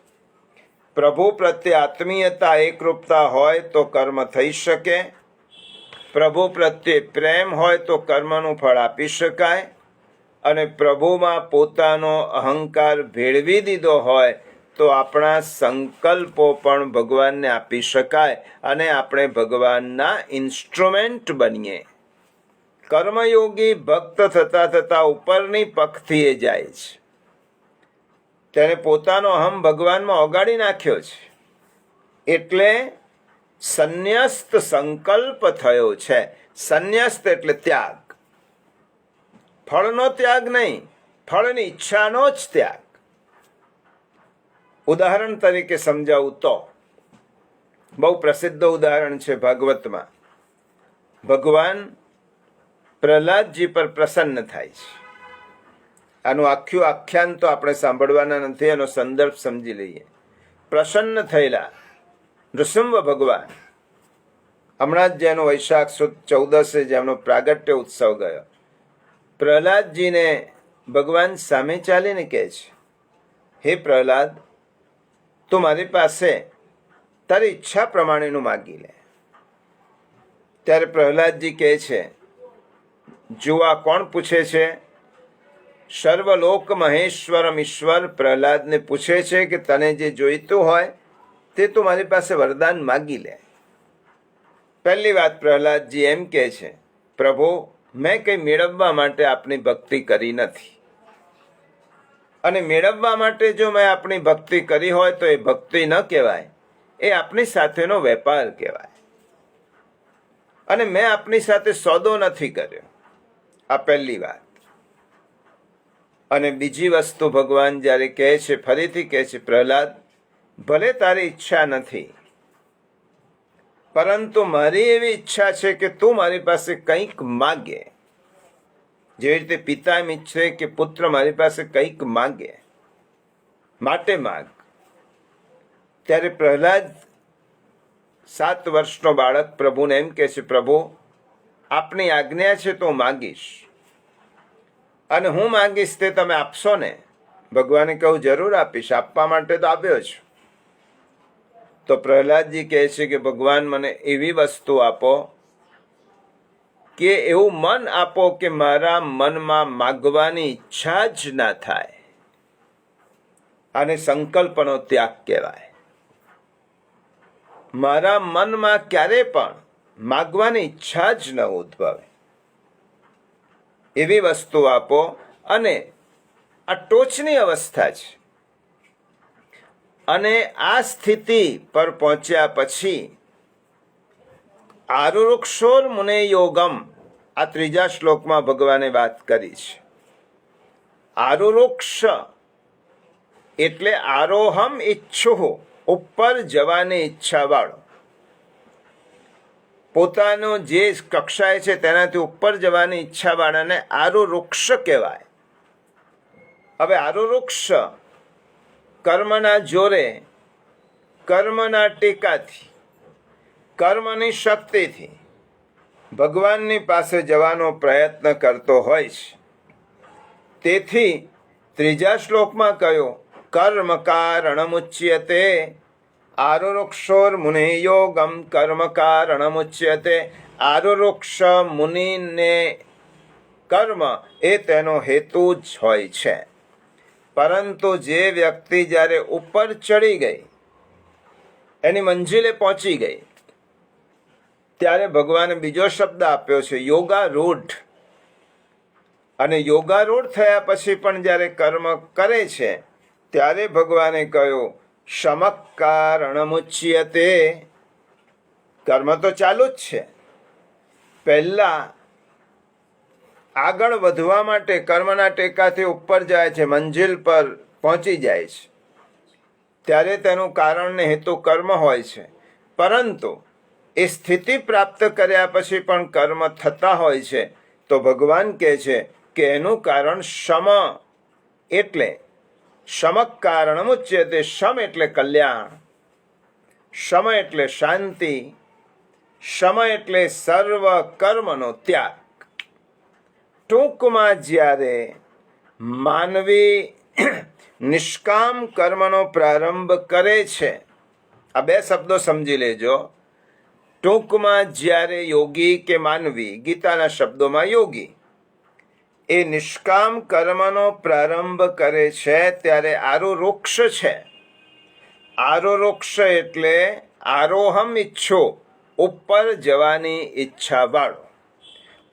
પ્રભુ પ્રત્યે આત્મીયતા, એકરૂપતા હોય તો કર્મ થઈ શકે. પ્રભુ પ્રત્યે પ્રેમ હોય તો કર્મનું ફળ આપી શકાય. અને પ્રભુમાં પોતાનો અહંકાર ભેળવી દીધો હોય તો આપણા સંકલ્પો પણ ભગવાનને આપી શકાય અને આપણે ભગવાનના ઇન્સ્ટ્રુમેન્ટ બનીએ. કર્મયોગી ભક્ત થતા થતા ઉપરની પંક્તિએ જાય છે. તેને પોતાનો અહમ ભગવાનમાં ઓગાળી નાખ્યો છે, એટલે સંન્યસ્ત સંકલ્પ થયો છે. સંન્યસ્ત એટલે ત્યાગ. ફળનો ત્યાગ નહીં, ફળની ઈચ્છાનો જ ત્યાગ. ઉદાહરણ તરીકે સમજાવું તો, બહુ પ્રસિદ્ધ ઉદાહરણ છે ભાગવતમાં. ભગવાન પ્રહલાદજી પર પ્રસન્ન થાય છે આનું આખું આખ્યાન તો આપણે સાંભળવાના નથી, એનો સંદર્ભ સમજી લઈએ. પ્રસન્ન થયેલા નૃસિંહ ભગવાન, હમણાં જ જેનો વૈશાખ સુદ 14 જેમનો પ્રાગટ્ય ઉત્સવ ગયો, પ્રહલાદજીને ભગવાન સામે ચાલીને કહે છે, હે પ્રહલાદ, તું મારી પાસે તારી ઈચ્છા પ્રમાણેનું માગી લે. ત્યારે પ્રહલાદજી કહે છે, જુઓ આ કોણ પૂછે છે? સર્વલોક મહેશ્વરમ ઈશ્વર પ્રહલાદને પૂછે છે કે તને જે જોઈતું હોય તે તું મારી પાસે વરદાન માગી લે. પહેલી વાત પ્રહલાદજી એમ કહે છે, પ્રભુ, મેં કંઈ મેળવવા માટે આપની ભક્તિ કરી નથી, અને મેળવવા માટે જો મેં આપની ભક્તિ કરી હોય તો એ ભક્તિ ન કહેવાય, એ આપની સાથેનો વેપાર કહેવાય. અને મેં આપની સાથે સોદો નથી કર્યો. આ પહેલી વાત. અને બીજી વસ્તુ ભગવાન જ્યારે કહે છે, ફરીથી કહે છે, પ્રહલાદ, ભલે તારી ઈચ્છા નથી, પરંતુ મારી એવી ઈચ્છા છે કે તું મારી પાસે કંઈક માગે. જેવી રીતે પિતા એમ ઈચ્છે કે પુત્ર મારી પાસે કંઈક માગે, માટે માગ. ત્યારે પ્રહલાદ 7 વર્ષનો બાળક પ્રભુને એમ કહે છે, પ્રભુ, આપની આજ્ઞા છે તો હું માગીશ, અને હું માંગીશ તે તમે આપશો ને? ભગવાને કહ્યું, જરૂર આપીશ, આપવા માટે તો આપ્યો છું. તો પ્રહલાદજી કહે છે કે ભગવાન, મને એવી વસ્તુ આપો કે એવું મન આપો કે મારા મનમાં માગવાની ઈચ્છા જ ના થાય. આને સંકલ્પનો ત્યાગ કહેવાય. મારા મનમાં ક્યારે પણ માગવાની ઈચ્છા જ ન ઉદ્ભવે એવી વસ્તુ આપો. અને આ ટોચની અવસ્થા છે. અને આ સ્થિતિ પર પહોંચ્યા પછી આરુરુક્ષોર મુને યોગમ, આ 3જા શ્લોકમાં ભગવાને વાત કરી છે. આરુરુક્ષ એટલે આરોહમ ઈચ્છુઃ, ઉપર જવાની ઈચ્છા વાળો. પોતાનો જે કક્ષાએ છે તેનાથી ઉપર જવાની ઈચ્છા વાળાને આરુરુક્ષ કહેવાય. હવે આરુરુક્ષ કર્મના જોરે, કર્મના ટેકાથી, કર્મની શક્તિથી ભગવાનની પાસે જવાનો પ્રયત્ન કરતો હોય છે. તેથી 3જા શ્લોકમાં કહ્યું, કર્મ કારણમુચ્યતે આરુરુક્ષોર મુનિ યોગમ કર્મ કારણમુચ્યતે. આરુરુક્ષ મુનિને કર્મ એ તેનો હેતુ જ હોય છે. પરંતુ જે વ્યક્તિ જ્યારે ઉપર ચડી ગઈ, એની મંજિલે પહોંચી ગઈ, ત્યારે ભગવાને બીજો શબ્દ આપ્યો છે, યોગારૂઢ. અને યોગારૂઢ થયા પછી પણ જ્યારે કર્મ કરે છે ત્યારે ભગવાને કહ્યું, શમક કારણમુચ્યતે. કર્મ તો ચાલુ જ છે. પહેલા આગળ વધવા માટે કર્મના ટેકાથી ઉપર જાય છે, મંજિલ પર પહોંચી જાય છે, ત્યારે તેનું કારણ ને હેતુ કર્મ હોય છે. પરંતુ એ સ્થિતિ પ્રાપ્ત કર્યા પછી પણ કર્મ થતા હોય છે. તો ભગવાન કહે છે કે એનું કારણ શમ, એટલે શમક કારણમુચ્યતે. શમ એટલે કલ્યાણ, શમ એટલે શાંતિ, શમ એટલે સર્વ કર્મનો ત્યાગ. ટૂંકમાં જ્યારે માનવી નિષ્કામ કર્મનો પ્રારંભ કરે છે, આ 2 શબ્દો સમજી લેજો. ટૂંકમાં જ્યારે યોગી કે માનવી, ગીતાના શબ્દોમાં યોગી, એ નિષ્કામ કર્મનો પ્રારંભ કરે છે ત્યારે આરુરુક્ષ છે. આરુરુક્ષ એટલે આરોહમ ઈચ્છો, ઉપર જવાની ઈચ્છા વાળો,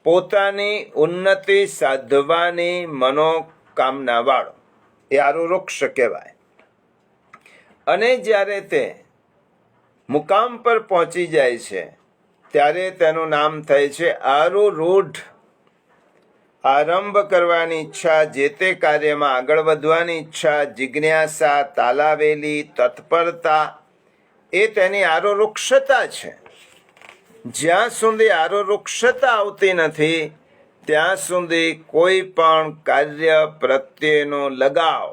પોતાની ઉન્નતિ સાધવાની મનોકામના વાળો, એ આરુરુક્ષ કહેવાય. અને જ્યારે તે મુકામ પર પહોંચી જાય છે ત્યારે તેનું નામ થાય છે આરુરૂઢ. આરંભ કરવાની ઈચ્છા, જે તે કાર્યમાં આગળ વધવાની ઈચ્છા, જિજ્ઞાસા, તાલાવેલી, તત્પરતા, એ તેની આરુરુક્ષતા છે. જ્યાં સુધી આરુરુક્ષતા આવતી નથી ત્યાં સુધી કોઈ પણ કાર્ય પ્રત્યેનો લગાવ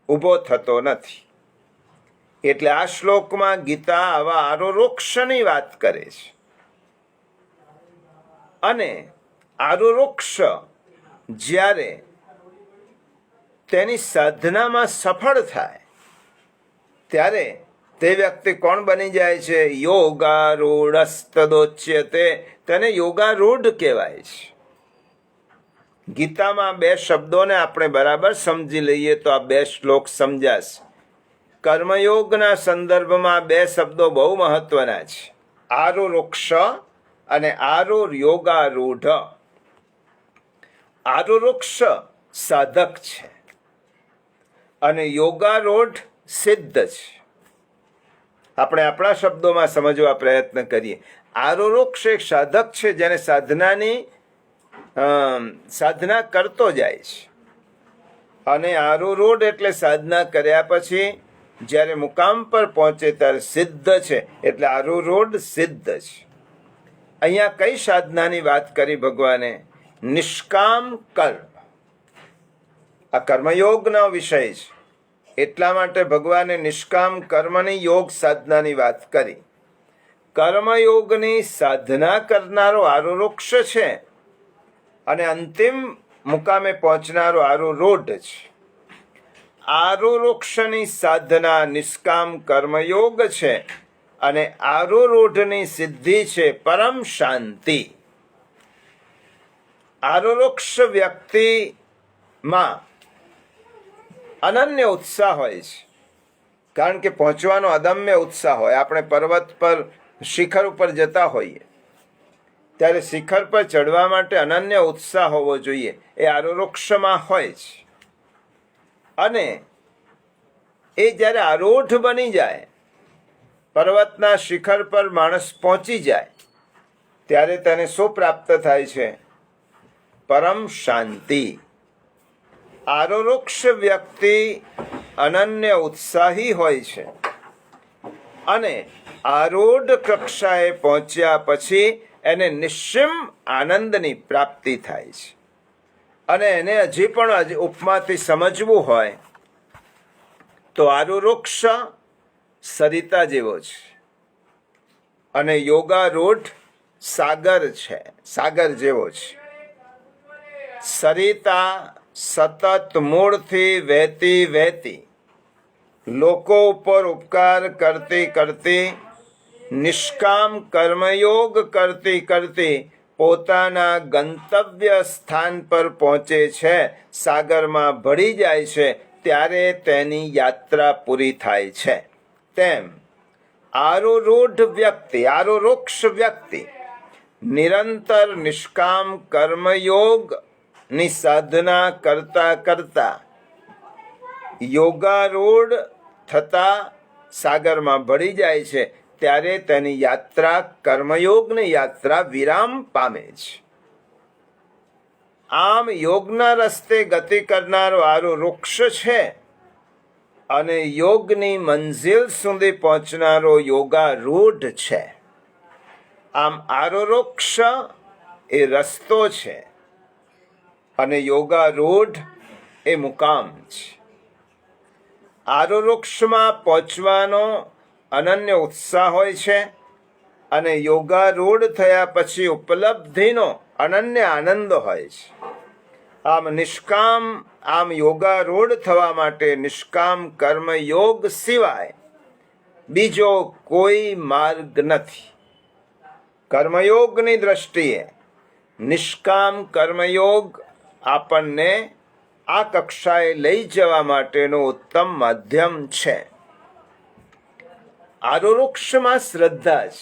ઊભો થતો નથી. એટલે આ શ્લોકમાં ગીતા આવા આરોરોક્ષની વાત કરે છે. અને આરોરોક્ષ જ્યારે તેની સાધનામાં સફળ થાય ત્યારે તે વ્યક્તિ કોણ બની જાય છે? યોગારૂઢસ્તદોચ્યતે. તેને યોગારૂઢ કહેવાય છે. ગીતામાં બે શબ્દોને આપણે બરાબર સમજી લઈએ તો આ બે શ્લોક સમજાશે. કર્મયોગના સંદર્ભમાં બે શબ્દો બહુ મહત્વના છે, આરોરોક્ષ અને યોગારૂઢ. આરોરોક્ષ સાધક છે અને યોગારૂઢ સિદ્ધ છે. આપણે આપણા શબ્દોમાં સમજવા પ્રયત્ન કરીએ. આરોરોક્ષ એક સાધક છે જેને સાધના કરતો જાય છે, અને આરોરૂઢ એટલે સાધના કર્યા પછી જ્યારે મુકામ પર પહોંચે ત્યારે સિદ્ધ છે. એટલે આરોરૂઢ સિદ્ધ છે. અહીંયા કઈ સાધનાની વાત કરી ભગવાને? નિષ્કામ કર્મ. આ કર્મયોગનો વિષય છે, એટલા માટે ભગવાને નિષ્કામ કર્મની યોગ સાધનાની વાત કરી. કર્મયોગની સાધના કરનારો આરોરોક્ષ છે અને અંતિમ મુકામે પહોંચનારો આરોરૂઢ છે. આરોરોક્ષની સાધના નિષ્કામ કર્મયોગ છે અને આરોરૂઢની સિદ્ધિ છે પરમ શાંતિ. આરોરોક્ષ વ્યક્તિમાં અનન્ય ઉત્સાહ હોય છે, કારણ કે પહોંચવાનો અદમ્ય ઉત્સાહ હોય. આપણે પર્વત પર શિખર ઉપર જતા હોઈએ ત્યારે શિખર પર ચડવા માટે અનન્ય ઉત્સાહ હોવો જોઈએ. એ આરોરોક્ષમાં હોય છે. અને એ જ્યારે આરૂઢ બની જાય, પર્વતના શિખર પર માણસ પહોંચી જાય ત્યારે તેને શું પ્રાપ્ત થાય છે? પરમ શાંતિ. આરોરોક્ષ વ્યક્તિ અનન્ય ઉત્સાહી હોય છે અને આરૂઢ કક્ષાએ પહોંચ્યા પછી એને નિશ્ચિમ આનંદની પ્રાપ્તિ થાય છે. અને એને હજી પણ ઉપમાથી સમજવું હોય તો આરોરોક્ષ સરિતા જેવો છે અને યોગારૂઢ સાગર જેવો છે. સરિતા સતત મૂળથી વહેતી લોકો ઉપર ઉપકાર કરતી નિષ્કામ કર્મયોગ કરતી પોતાના ગંતવ્ય સ્થાન પર પહોંચે છે, સાગરમાં ભળી જાય છે, ત્યારે તેની યાત્રા પૂરી થાય છે. તેમ આરોરોક્ષ વ્યક્તિ નિરંતર નિષ્કામ કર્મયોગની સાધના કરતા યોગારૂઢ થતા સાગરમાં ભળી જાય છે, ત્યારે તેની યાત્રા કર્મયોગની યાત્રા વિરામ પામે છે. આમ યોગના રસ્તે ગતિ કરનારો આરોરોક્ષ છે અને યોગની મંઝિલ સુધી પહોંચનારો યોગારૂઢ છે. આમ આરોરોક્ષ એ રસ્તો છે અને યોગારૂઢ એ મુકામ છે. આરોરોક્ષમાં પહોંચવાનો અનન્ય ઉત્સાહ હોય છે અને યોગારૂઢ થયા પછી ઉપલબ્ધિનો અનન્ય આનંદ હોય છે. આમ યોગારૂઢ થવા માટે નિષ્કામ કર્મયોગ સિવાય બીજો કોઈ માર્ગ નથી. કર્મયોગની દ્રષ્ટિએ નિષ્કામ કર્મયોગ આપણને આ કક્ષાએ લઈ જવા માટેનું ઉત્તમ માધ્યમ છે. આરોરોક્ષમાં શ્રદ્ધા છે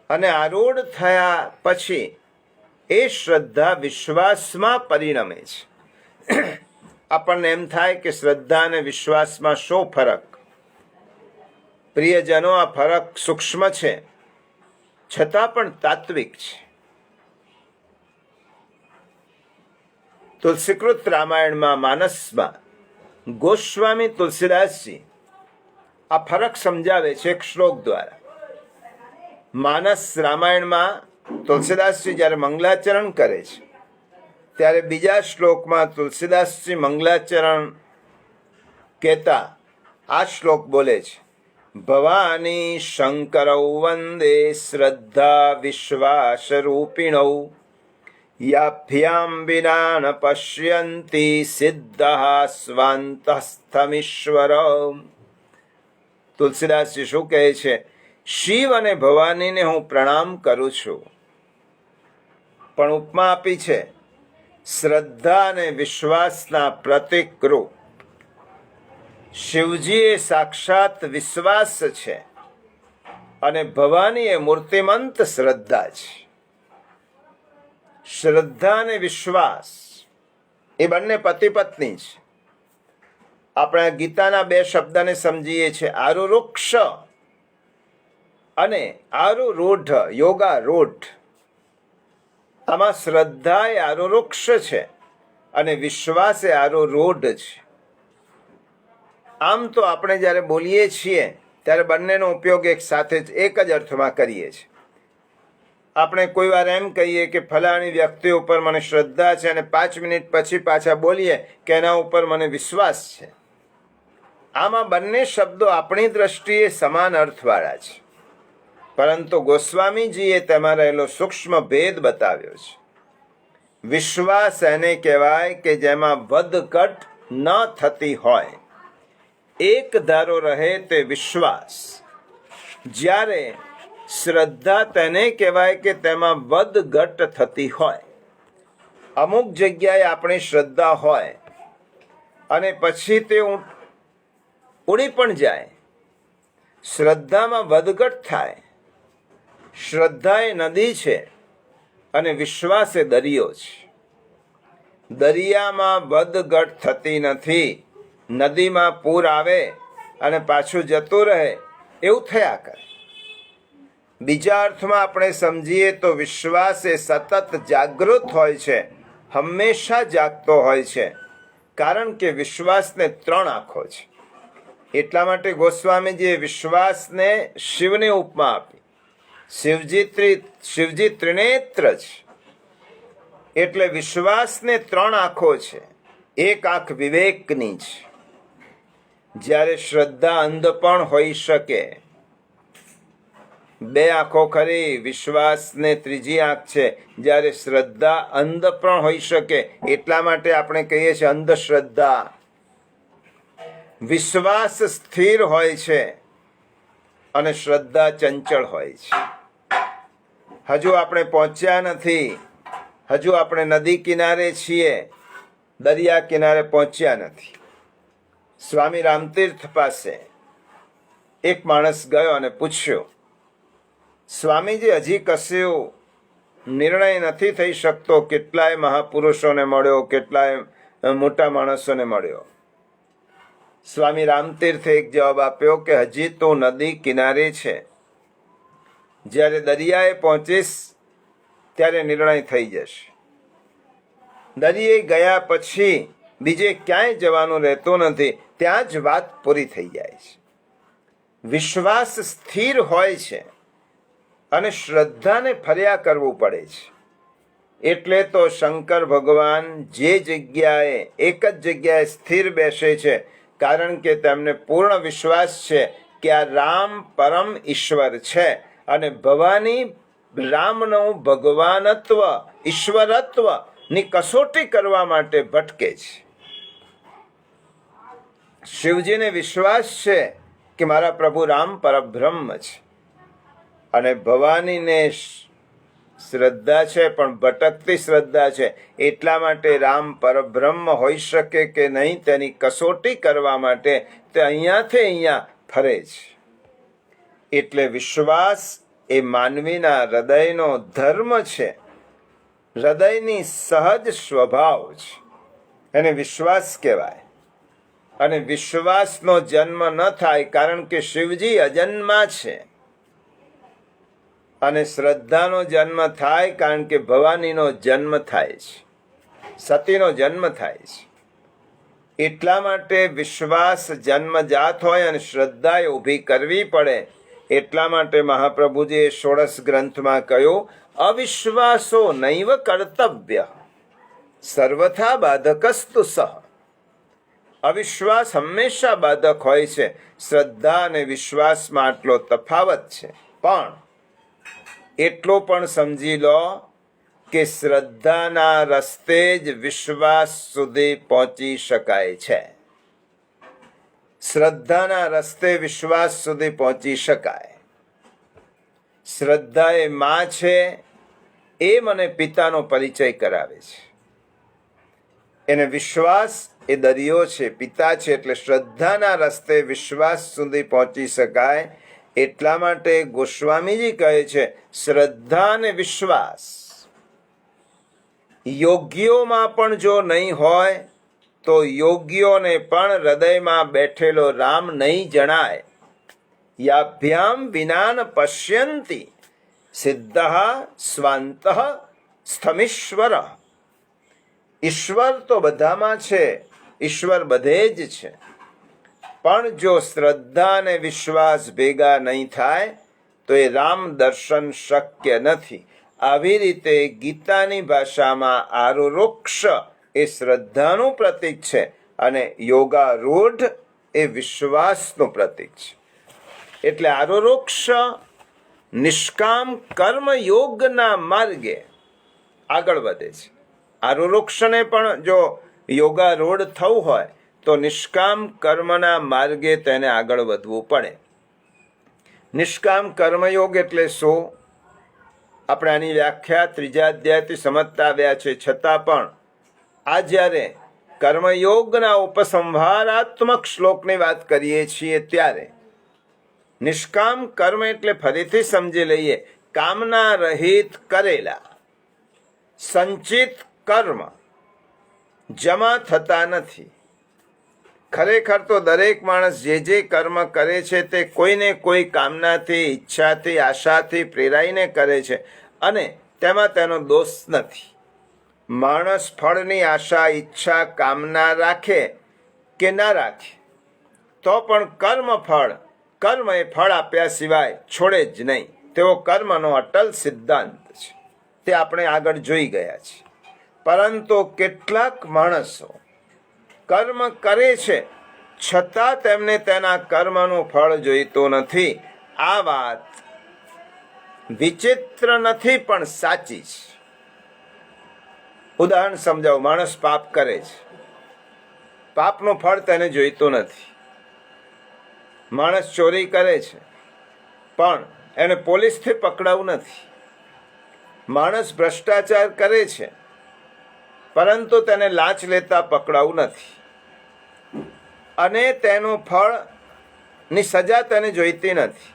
અને આરૂઢ થયા પછી એ શ્રદ્ધા વિશ્વાસમાં પરિણમે છે. આપણને એમ થાય કે શ્રદ્ધા અને વિશ્વાસમાં શું ફરક? પ્રિયજનો, આ ફરક સૂક્ષ્મ છે છતાં પણ તાત્વિક છે. તુલસીકૃત રામાયણમાં માનસમાં ગોસ્વામી તુલસીદાસજી આ ફરક સમજાવે છે એક શ્લોક દ્વારા. માનસ રામાયણમાં તુલસીદાસજી જ્યારે મંગલાચરણ કરે છે ત્યારે બીજા શ્લોકમાં તુલસીદાસજી મંગલાચરણ કહેતા આ શ્લોક બોલે છે, ભવાની શંકરૌ વંદે શ્રદ્ધા વિશ્વાસ રૂપિણૌ યાભ્યામ વિના ન પશ્યંતિ સિદ્ધઃ સ્વાંતસ્થમીશ્વર. તુલસીદાસજી શું કહે છે? શિવ અને ભવાનીને હું પ્રણામ કરું છું, પણ ઉપમા આપી છે શ્રદ્ધા અને વિશ્વાસના પ્રતીક રૂપ. શિવજી એ સાક્ષાત વિશ્વાસ છે અને ભવાની એ મૂર્તિમંત શ્રદ્ધા છે. શ્રદ્ધા અને વિશ્વાસ એ બંને પતિ પત્ની છે. આપણે ગીતાના બે શબ્દને સમજીએ છીએ, આરુરુક્ષ અને આરુરૂઢ, યોગારૂઢ. આમાં શ્રદ્ધા એ આરુરુક્ષ છે અને વિશ્વાસ એ આરુરૂઢ છે. આમ તો આપણે જ્યારે બોલીએ છીએ ત્યારે બંનેનો ઉપયોગ એક સાથે જ એક જ અર્થમાં કરીએ છીએ. આપણે કોઈ વાર એમ કહીએ કે ફલાણી વ્યક્તિ ઉપર મને શ્રદ્ધા છે અને 5 મિનિટ પછી પાછા બોલીએ કે એના ઉપર મને વિશ્વાસ છે. આમાં બંને શબ્દો આપણી દ્રષ્ટિએ સમાન અર્થવાળા છે, પરંતુ ગોસ્વામીજીએ તેમાં રહેલો સૂક્ષ્મ ભેદ બતાવ્યો છે. વિશ્વાસ એને કહેવાય કે જેમાં વધઘટ ન થતી હોય, એક ધારો રહે તે વિશ્વાસ. જ્યારે શ્રદ્ધા તેને કહેવાય કે તેમાં વધઘટ થતી હોય. અમુક જગ્યાએ આપણી શ્રદ્ધા હોય અને પછી તે ઉડી પણ જાય. શ્રદ્ધામાં વધઘટ થાય. શ્રદ્ધા એ નદી છે અને વિશ્વાસ એ દરિયો છે. દરિયામાં વધઘટ થતી નથી. નદીમાં પૂર આવે અને પાછું જતું રહે એવું થયા કરે. બીજા અર્થમાં આપણે સમજીએ તો વિશ્વાસ એ સતત જાગૃત હોય છે, હંમેશા જાગતો હોય છે, કારણ કે વિશ્વાસને 3 આંખો છે. એટલા માટે ગોસ્વામીજીએ વિશ્વાસને શિવની ઉપમા આપી. શિવજી ત્રિનેત્ર છે, એટલે વિશ્વાસને 3 આંખો છે. એક આંખ વિવેકની છે. જ્યારે શ્રદ્ધા અંધ પણ હોઈ શકે. 2 આંખો ખરી, વિશ્વાસને 3જી આંખ છે. જ્યારે શ્રદ્ધા અંધ પણ હોઈ શકે, એટલા માટે આપણે કહીએ છીએ અંધશ્રદ્ધા. વિશ્વાસ સ્થિર હોય છે અને શ્રદ્ધા ચંચળ હોય છે. હજુ આપણે પહોંચ્યા નથી. હજુ આપણે નદી કિનારે છીએ, દરિયા કિનારે પહોંચ્યા નથી. સ્વામી રામતીર્થ પાસે એક માણસ ગયો અને પૂછ્યું, સ્વામીજી, હજી કશું નિર્ણય નથી થઈ શકતો. કેટલાય મહાપુરુષોને મળ્યો, કેટલાય મોટા માણસોને મળ્યો. સ્વામી રામતીર્થે એક જવાબ આપ્યો કે હજી તો નદી કિનારે છે. જ્યારે દરિયાએ પહોંચીશ ત્યારે નિર્ણય થઈ જશે. દરિયે ગયા પછી બીજે ક્યાંય જવાનું રહેતું નથી. ત્યાં જ વાત પૂરી થઈ જાય છે. વિશ્વાસ સ્થિર હોય છે અને શ્રદ્ધાને ફર્યા કરવું પડે છે. એટલે તો શંકર ભગવાન જે જગ્યાએ એક જ જગ્યાએ સ્થિર બેસે છે, કારણ કે તેમને પૂર્ણ વિશ્વાસ છે કે આ રામ પરમ ઈશ્વર છે અને ભવાની રામનું ભગવાનત્વ, ઈશ્વરત્વ ની કસોટી કરવા માટે ભટકે છે. શિવજીને વિશ્વાસ છે કે મારા પ્રભુ રામ પરબ્રહ્મ છે અને ભવાનીને શ્રદ્ધા છે, પણ ભટકતી શ્રદ્ધા છે. એટલા માટે રામ પરબ્રહ્મ હોઈ શકે કે નહીં તેની કસોટી કરવા માટે તે અહીંયાથી અહીંયા ફરે છે. એટલે વિશ્વાસ એ માનવીના હૃદયનો ધર્મ છે, હૃદયની સહજ સ્વભાવ છે. એને વિશ્વાસ કહેવાય. અને વિશ્વાસનો જન્મ ન થાય કારણ કે શિવજી અજન્મા છે, અને શ્રદ્ધાનો જન્મ થાય કારણ કે ભવાનીનો જન્મ થાય છે, સતીનો જન્મ થાય છે. એટલા માટે વિશ્વાસ જન્મજાત હોય અને શ્રદ્ધા ઊભી કરવી પડે. એટલા માટે મહાપ્રભુજીએ ષોડશ ગ્રંથમાં કહ્યું, અવિશ્વાસો નૈવ કર્તવ્ય સર્વથા બાધકસ્તુ સહ. અવિશ્વાસ હંમેશા બાધક હોય છે. શ્રદ્ધા અને વિશ્વાસમાં આટલો તફાવત છે, પણ એટલો પણ સમજી લો કે શ્રદ્ધાના રસ્તે જ વિશ્વાસ સુધી પહોંચી શકાય છે. શ્રદ્ધાના રસ્તે વિશ્વાસ સુધી પહોંચી શકાય. શ્રદ્ધા એ માં છે, એ મને પિતાનો પરિચય કરાવે છે. એને વિશ્વાસ એ દરિયો છે, પિતા છે. એટલે શ્રદ્ધાના રસ્તે વિશ્વાસ સુધી પહોંચી શકાય. એટલા માટે ગોસ્વામીજી કહે છે, શ્રદ્ધા અને વિશ્વાસ યોગીઓમાં પણ જો નહીં હોય તો યોગીઓને પણ હૃદયમાં બેઠેલો રામ નહીં જણાય. યાભ્યામ વિનાન પશ્યંતિ સિદ્ધ સ્વાંત સ્થમીશ્વર. ઈશ્વર તો બધામાં છે, ઈશ્વર બધે જ છે, પણ જો શ્રદ્ધા અને વિશ્વાસ ભેગા નહીં થાય તો એ રામ દર્શન શક્ય નથી. આવી રીતે ગીતાની ભાષામાં આરુરોક્ષ એ શ્રદ્ધાનું પ્રતીક છે અને યોગારૂઢ એ વિશ્વાસનું પ્રતીક છે. એટલે આરુરોક્ષ નિષ્કામ કર્મ યોગના માર્ગે આગળ વધે છે. આરુરોક્ષને પણ જો યોગારૂઢ થવું હોય તો નિષ્કામ કર્મના માર્ગે તેને આગળ વધવું પડે. નિષ્કામ કર્મયોગ એટલે શું? આપણે આની વ્યાખ્યા ત્રીજા અધ્યાયથી સમજતા આવ્યા છે. છતાં પણ આ જ્યારે કર્મયોગના ઉપસંહારાત્મક શ્લોકની વાત કરીએ છીએ ત્યારે નિષ્કામ કર્મ એટલે ફરીથી સમજી લઈએ, કામના રહિત કરેલા સંચિત કર્મ જમા થતા નથી. ખરેખર તો દરેક માણસ જે જે કર્મ કરે છે તે કોઈને કોઈ કામનાથી, ઈચ્છાથી, આશાથી પ્રેરાઈને કરે છે અને તેમાં તેનો દોષ નથી. માણસ ફળની આશા, ઈચ્છા, કામના રાખે કે ના રાખે તો પણ કર્મ એ ફળ આપ્યા સિવાય છોડે જ નહીં. તેવો કર્મનો અટલ સિદ્ધાંત છે. તે આપણે આગળ જોઈ ગયા છીએ. પરંતુ કેટલાક માણસો કર્મ કરે છે છતાં તેમને તેના કર્મનું ફળ જોઈતું નથી. આ વાત વિચિત્ર નથી પણ સાચી છે. ઉદાહરણ સમજાવું. માણસ પાપ કરે છે, પાપનું ફળ તેને જોઈતું નથી. માણસ ચોરી કરે છે પણ એને પોલીસથી પકડાવું નથી. માણસ ભ્રષ્ટાચાર કરે છે પરંતુ તેને લાંચ લેતા પકડાવું નથી અને તેનું ફળની સજા તેને જોઈતી નથી.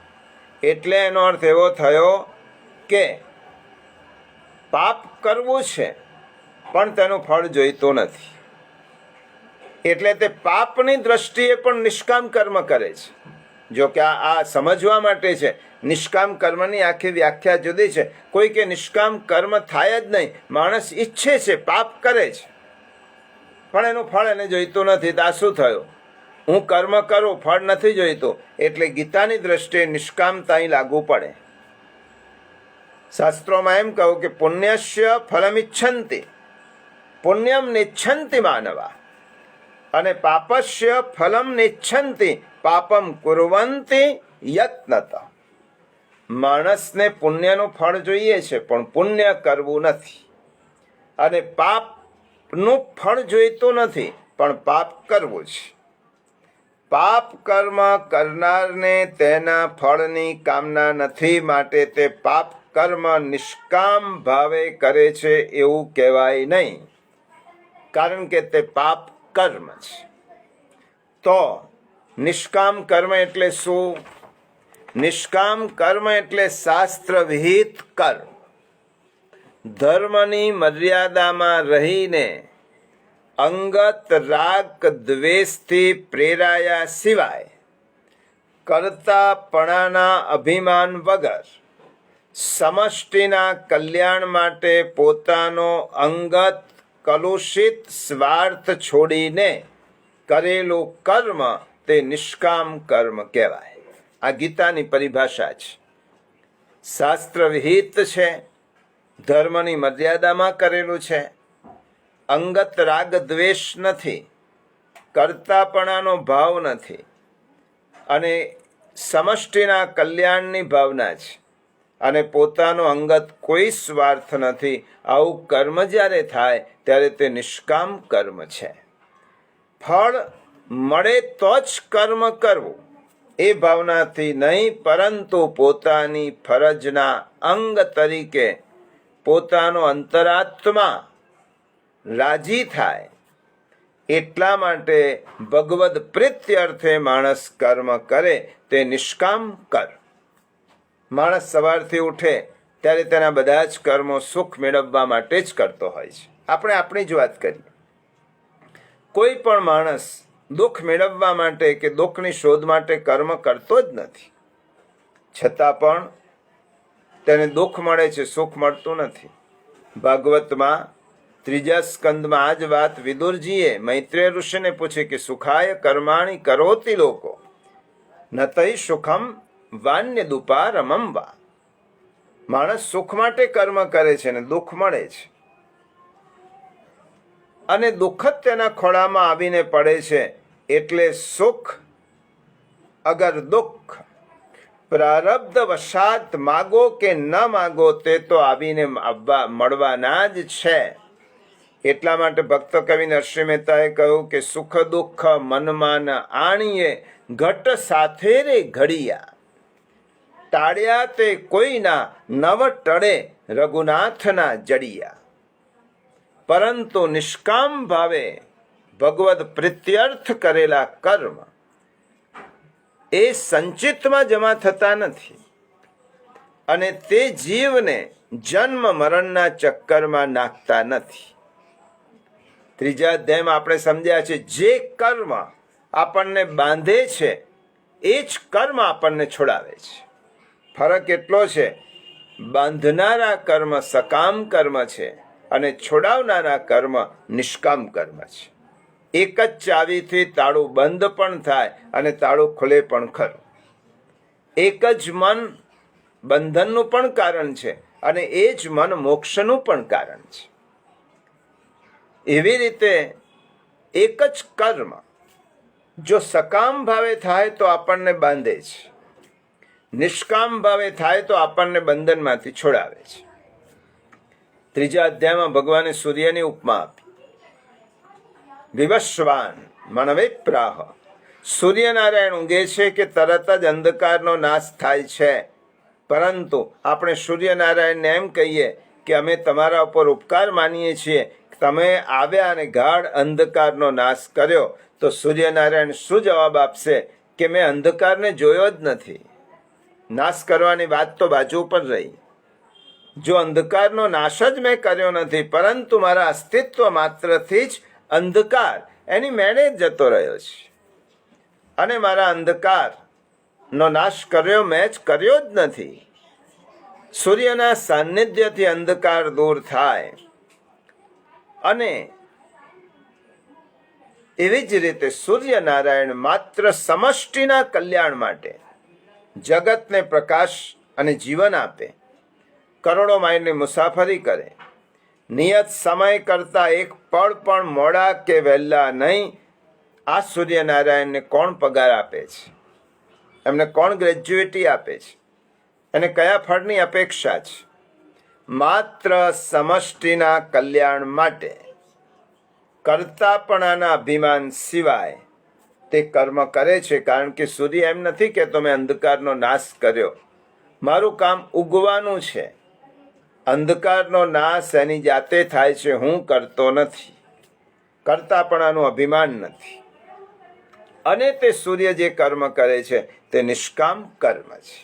એટલે એનો અર્થ એવો થયો કે પાપ કરવું છે પણ તેનું ફળ જોઈતું નથી. એટલે તે પાપની દ્રષ્ટિએ પણ નિષ્કામ કર્મ કરે છે. જો કે આ સમજવા માટે છે. નિષ્કામ કર્મની આખી વ્યાખ્યા જુદી છે. કોઈ કે નિષ્કામ કર્મ થાય જ નહીં, માણસ ઈચ્છે છે, પાપ કરે છે પણ એનું ફળ એને જોઈતું નથી. તો આ શું થયું? હું કર્મ કરું, ફળ નથી જોઈતું. એટલે ગીતાની દ્રષ્ટિએ નિષ્કામતા અહીં લાગુ પડે. શાસ્ત્રોમાં એમ કહું કે પુણ્યસ્ય ફલમિચ્છન્તિ પુણ્યમ નિચ્છન્તિ માનવા અને પાપસ્ય ફલમ નિચ્છન્તિ પાપમ કુર્વન્તિ યત્નત. માણસને પુણ્યનું ફળ જોઈએ છે પણ પુણ્ય કરવું નથી અને પાપનું ફળ જોઈતું નથી પણ પાપ કરવું છે. પાપ કર્મ કરનારને તેના ફળની કામના નથી, માટે તે પાપ કર્મ નિષ્કામ ભાવે કરે છે એવું કહેવાય નહીં, કારણ કે તે પાપ કર્મ છે. તો નિષ્કામ કર્મ એટલે શું? નિષ્કામ કર્મ એટલે શાસ્ત્ર વિહિત કર્મ. ધર્મની મર્યાદામાં રહીને અંગત રાગ દ્વેષથી પ્રેરાયા સિવાય કર્તાપણાના અભિમાન વગર સમષ્ટિના કલ્યાણ માટે પોતાનો અંગત કલુષિત સ્વાર્થ છોડીને કરેલું કર્મ તે નિષ્કામ કર્મ કહેવાય. આ ગીતાની પરિભાષા છે. શાસ્ત્ર વિહિત છે, ધર્મની મર્યાદામાં કરેલું છે. અંગત રાગ દ્વેષ નથી, કર્તાપણાનો ભાવ નથી, અને સમષ્ટિના કલ્યાણની ભાવના છે, અને પોતાનો અંગત કોઈ સ્વાર્થ નથી. આવું કર્મ જ્યારે થાય ત્યારે તે નિષ્કામ કર્મ છે. ફળ મળે તો જ કર્મ કરવું એ ભાવનાથી નહીં, પરંતુ પોતાની ફરજના અંગ તરીકે પોતાનો અંતરાત્મા રાજી થાય એટલા માટે ભગવદ પ્રીત્યર્થે માણસ કર્મ કરે તે નિષ્કામ કર્મ. માણસ સવારથી ઉઠે ત્યારે તેના બધા જ કર્મો સુખ મેળવવા માટે જ કરતો હોય છે. આપણે આપણી જ વાત કરીએ. કોઈ પણ માણસ દુઃખ મેળવવા માટે કે દુઃખની શોધ માટે કર્મ કરતો જ નથી. છતાં પણ તેને દુઃખ મળે છે, સુખ મળતું નથી. ભાગવતમાં 3 સ્કંદમાં આ જ વાત વિદુરજીએ મૈત્રેય ઋષિને પૂછી કે સુખાય કર્માણી કરોતિ લોકો નતઈ સુખમ વાન્ય દુપારમમ વા. માણસ સુખ માટે કર્મ કરે છે ને દુઃખ મળે છે, અને દુઃખ જ તેના ખોળામાં આવીને પડે છે. એટલે સુખ અગર દુઃખ પ્રારબ્ધ વશાત માગો કે ન માગો તે તો આવીને મળવાના જ છે. એટલા માટે ભક્ત કવિ નરસિંહ મહેતાએ કહ્યું કે સુખ દુઃખ મનમાં આણીએ ઘટ સાથે રે ઘડિયા, ટાળ્યા તે કોઈના નવ ટળે રઘુનાથના જડિયા. પરંતુ નિષ્કામ ભાવે ભગવદ પ્રીત્યર્થ કરેલા કર્મ એ સંચિતમાં જમા થતા નથી, અને તે જીવને જન્મ મરણના ચક્કરમાં નાખતા નથી. 3 અધ્યાયમાં આપણે સમજ્યા છે જે કર્મ આપણને બાંધે છે એ જ કર્મ આપણને છોડાવે છે. ફરક એટલો છે, બાંધનારા કર્મ સકામ કર્મ છે અને છોડાવનારા કર્મ નિષ્કામ કર્મ છે. એક જ ચાવીથી તાળું બંધ પણ થાય અને તાળું ખુલે પણ ખરું. એક જ મન બંધનનું પણ કારણ છે અને એ જ મન મોક્ષનું પણ કારણ છે. એવી રીતે એક જ કર્મ જો સકામ ભાવે થાય તો આપણને બાંધે છે, નિષ્કામ ભાવે થાય તો આપણને બંધનમાંથી છોડાવે છે. 3 અધ્યાયમાં ભગવાને સૂર્યની ઉપમા આપી. વિવસ્વાન મનવે પ્રાહ. સૂર્યનારાયણ ઊંઘે છે કે તરત જ અંધકારનો નાશ થાય છે, પરંતુ આપણે સૂર્યનારાયણને એમ કહીએ કે અમે તમારા ઉપર ઉપકાર માનીએ છીએ, તમે આવ્યા અને ગાઢ અંધકારનો નાશ કર્યો. તો સૂર્યનારાયણ શું જવાબ આપશે કે મેં અંધકારને જોયો જ નથી. નાશ કરવાની વાત તો બાજુ પર રહી. જો અંધકારનો નાશ જ મેં કર્યો નથી, પરંતુ મારા અસ્તિત્વ માત્રથી જ અંધકાર એની મેળે જ જતો રહ્યો છે, અને મારા અંધકારનો નાશ કર્યો મેં જ કર્યો જ નથી. સૂર્યના સાનિધ્યથી અંધકાર દૂર થાય, અને એવી જ રીતે સૂર્યનારાયણ માત્ર સમષ્ટિના કલ્યાણ માટે જગતને પ્રકાશ અને જીવન આપે, કરોડો માઇલની મુસાફરી કરે, નિયત સમય કરતા એક પળ પણ મોડા કે વહેલા નહીં. આ સૂર્યનારાયણને કોણ પગાર આપે છે? એમને કોણ ગ્રેજ્યુએટી આપે છે? અને કયા ફળની અપેક્ષા છે? માત્ર સમષ્ટિના કલ્યાણ માટે કર્તાપણાના અભિમાન સિવાય તે કર્મ કરે છે. કારણ કે સૂર્ય એમ નથી કહેતો મેં અંધકારનો નાશ કર્યો, મારું કામ ઉગવાનું છે. અંધકારનો નાશ એની જાતે થાય છે, હું કરતો નથી. કર્તાપણાનું અભિમાન નથી. અને તે સૂર્ય જે કર્મ કરે છે તે નિષ્કામ કર્મ છે.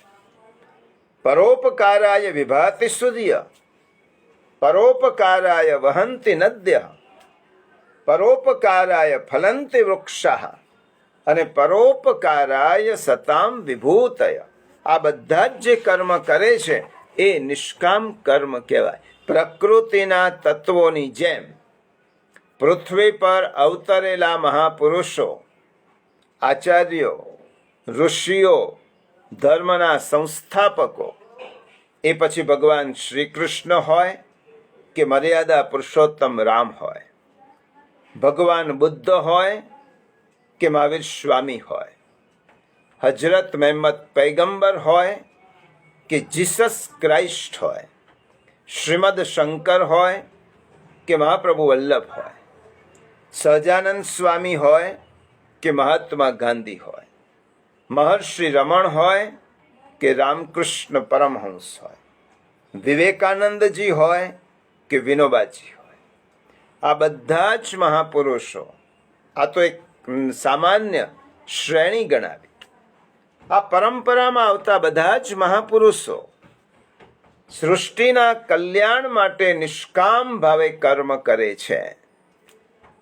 પરોપકારાય વિભાતિ સૂર્ય, પરોપકારાય વહંતિ નદ્ય, પરોપકારાય ફલંતિ વૃક્ષા, અને પરોપકારાય સતામ વિભૂતય. આ બધા જ જે કર્મ કરે છે એ નિષ્કામ કર્મ કહેવાય. પ્રકૃતિના તત્વોની જેમ પૃથ્વી પર અવતરેલા મહાપુરુષો, આચાર્યો, ઋષિઓ ધર્મના સંસ્થાપકો એ પછી ભગવાન શ્રી કૃષ્ણ હોય કે મર્યાદા પુરુષોત્તમ રામ હોય, ભગવાન બુદ્ધ હોય કે મહાવીર સ્વામી હોય, હજરત મહેમદ પૈગંબર હોય કે જીસસ ક્રાઇસ્ટ હોય, શ્રીમદ શંકર હોય કે મહાપ્રભુ વલ્લભ હોય, સહજાનંદ સ્વામી હોય કે મહાત્મા ગાંધી હોય, મહર્ષિ રમણ હોય કે રામકૃષ્ણ પરમહંસ હોય, વિવેકાનંદજી હોય કે વિનોબાજી હોય, આ બધા જ મહાપુરુષો, આ તો એક સામાન્ય શ્રેણી ગણાવી. આ પરંપરામાં આવતા બધા જ મહાપુરુષો સૃષ્ટિના કલ્યાણ માટે નિષ્કામ ભાવે કર્મ કરે છે.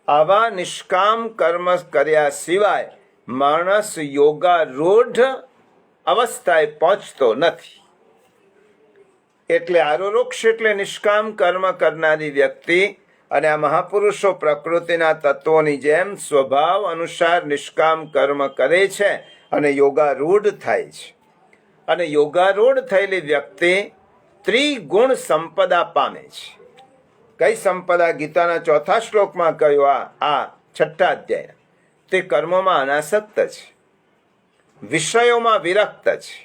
આવા નિષ્કામ કર્મ કર્યા સિવાય માણસ યોગારૂઢ અવસ્થાએ પહોંચતો નથી. એટલે આરોરોક્ષ એટલે નિષ્કામ કર્મ કરનારી વ્યક્તિ, અને આ મહાપુરુષો પ્રકૃતિના તત્વોની જેમ સ્વભાવ અનુસાર નિષ્કામ કર્મ કરે છે અને યોગારૂઢ થાય છે. અને યોગારૂઢ થયેલી વ્યક્તિ ત્રિગુણ સંપદા પામે છે. કઈ સંપદા? ગીતાના 4થા શ્લોકમાં કહ્યું, આ 6થા અધ્યાય, તે કર્મોમાં અનાસક્ત છે, વિષયોમાં વિરક્ત છે,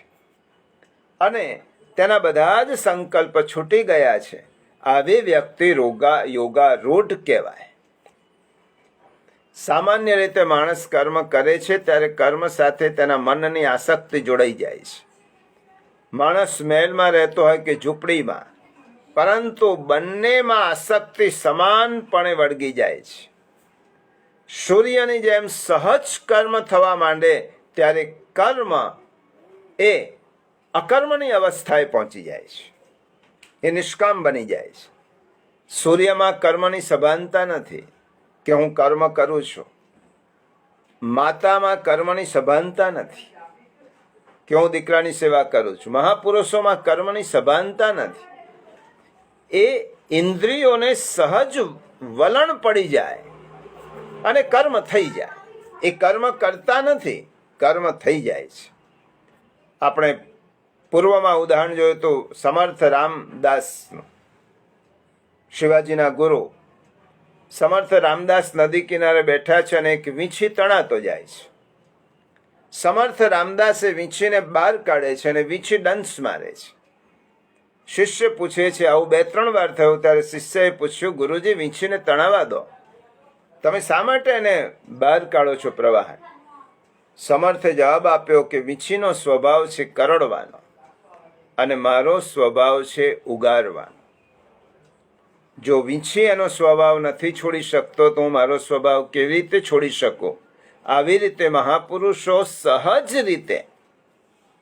અને તેના બધા જ સંકલ્પ છૂટી ગયા છે. આવી વ્યક્તિ યોગારૂઢ કહેવાય. સામાન્ય રીતે માણસ કર્મ કરે છે ત્યારે કર્મ સાથે તેના મનની આસક્તિ જોડાઈ જાય છે. માણસ મહેલમાં રહેતો હોય કે ઝૂંપડીમાં, પરંતુ બંનેમાં આસક્તિ સમાનપણે વળગી જાય છે. સૂર્યની જેમ સહજ કર્મ થવા માંડે ત્યારે કર્મ એ અકર્મની અવસ્થાએ પહોંચી જાય છે, એ નિષ્કામ બની જાય છે. સૂર્યમાં કર્મની સભાનતા નથી કે હું કર્મ કરું છું. માતામાં કર્મની સભાનતા નથી કે હું દીકરાની સેવા કરું છું. મહાપુરુષોમાં કર્મની સભાનતા નથી. એ ઇન્દ્રિયોને સહજ વલણ પડી જાય અને કર્મ થઈ જાય. એ કર્મ કરતા નથી, કર્મ થઈ જાય છે. આપણે પૂર્વમાં ઉદાહરણ જોયું તો સમર્થ રામદાસનું, શિવાજીના ગુરુ સમર્થ રામદાસ નદી કિનારે બેઠા છે અને એક વીંછી તણાતો જાય છે. સમર્થ રામદાસે વીંછીને બહાર કાઢે છે અને વીંછી ડંસ મારે છે. શિષ્ય પૂછે છે, આવું 2-3 વાર થયું. ત્યારે શિષ્યએ પૂછ્યું, ગુરુજી, વીંછીને તણાવા દો, તમે શા માટે એને બહાર કાઢો છો પ્રવાહ? સમર્થે જવાબ આપ્યો કે વીંછીનો સ્વભાવ છે કરડવાનો અને મારો સ્વભાવ છે ઉગારવાનો. જો વીંછી એનો સ્વભાવ નથી છોડી શકતો તો હું મારો સ્વભાવ કેવી રીતે છોડી શકું? આવી રીતે મહાપુરુષો સહજ રીતે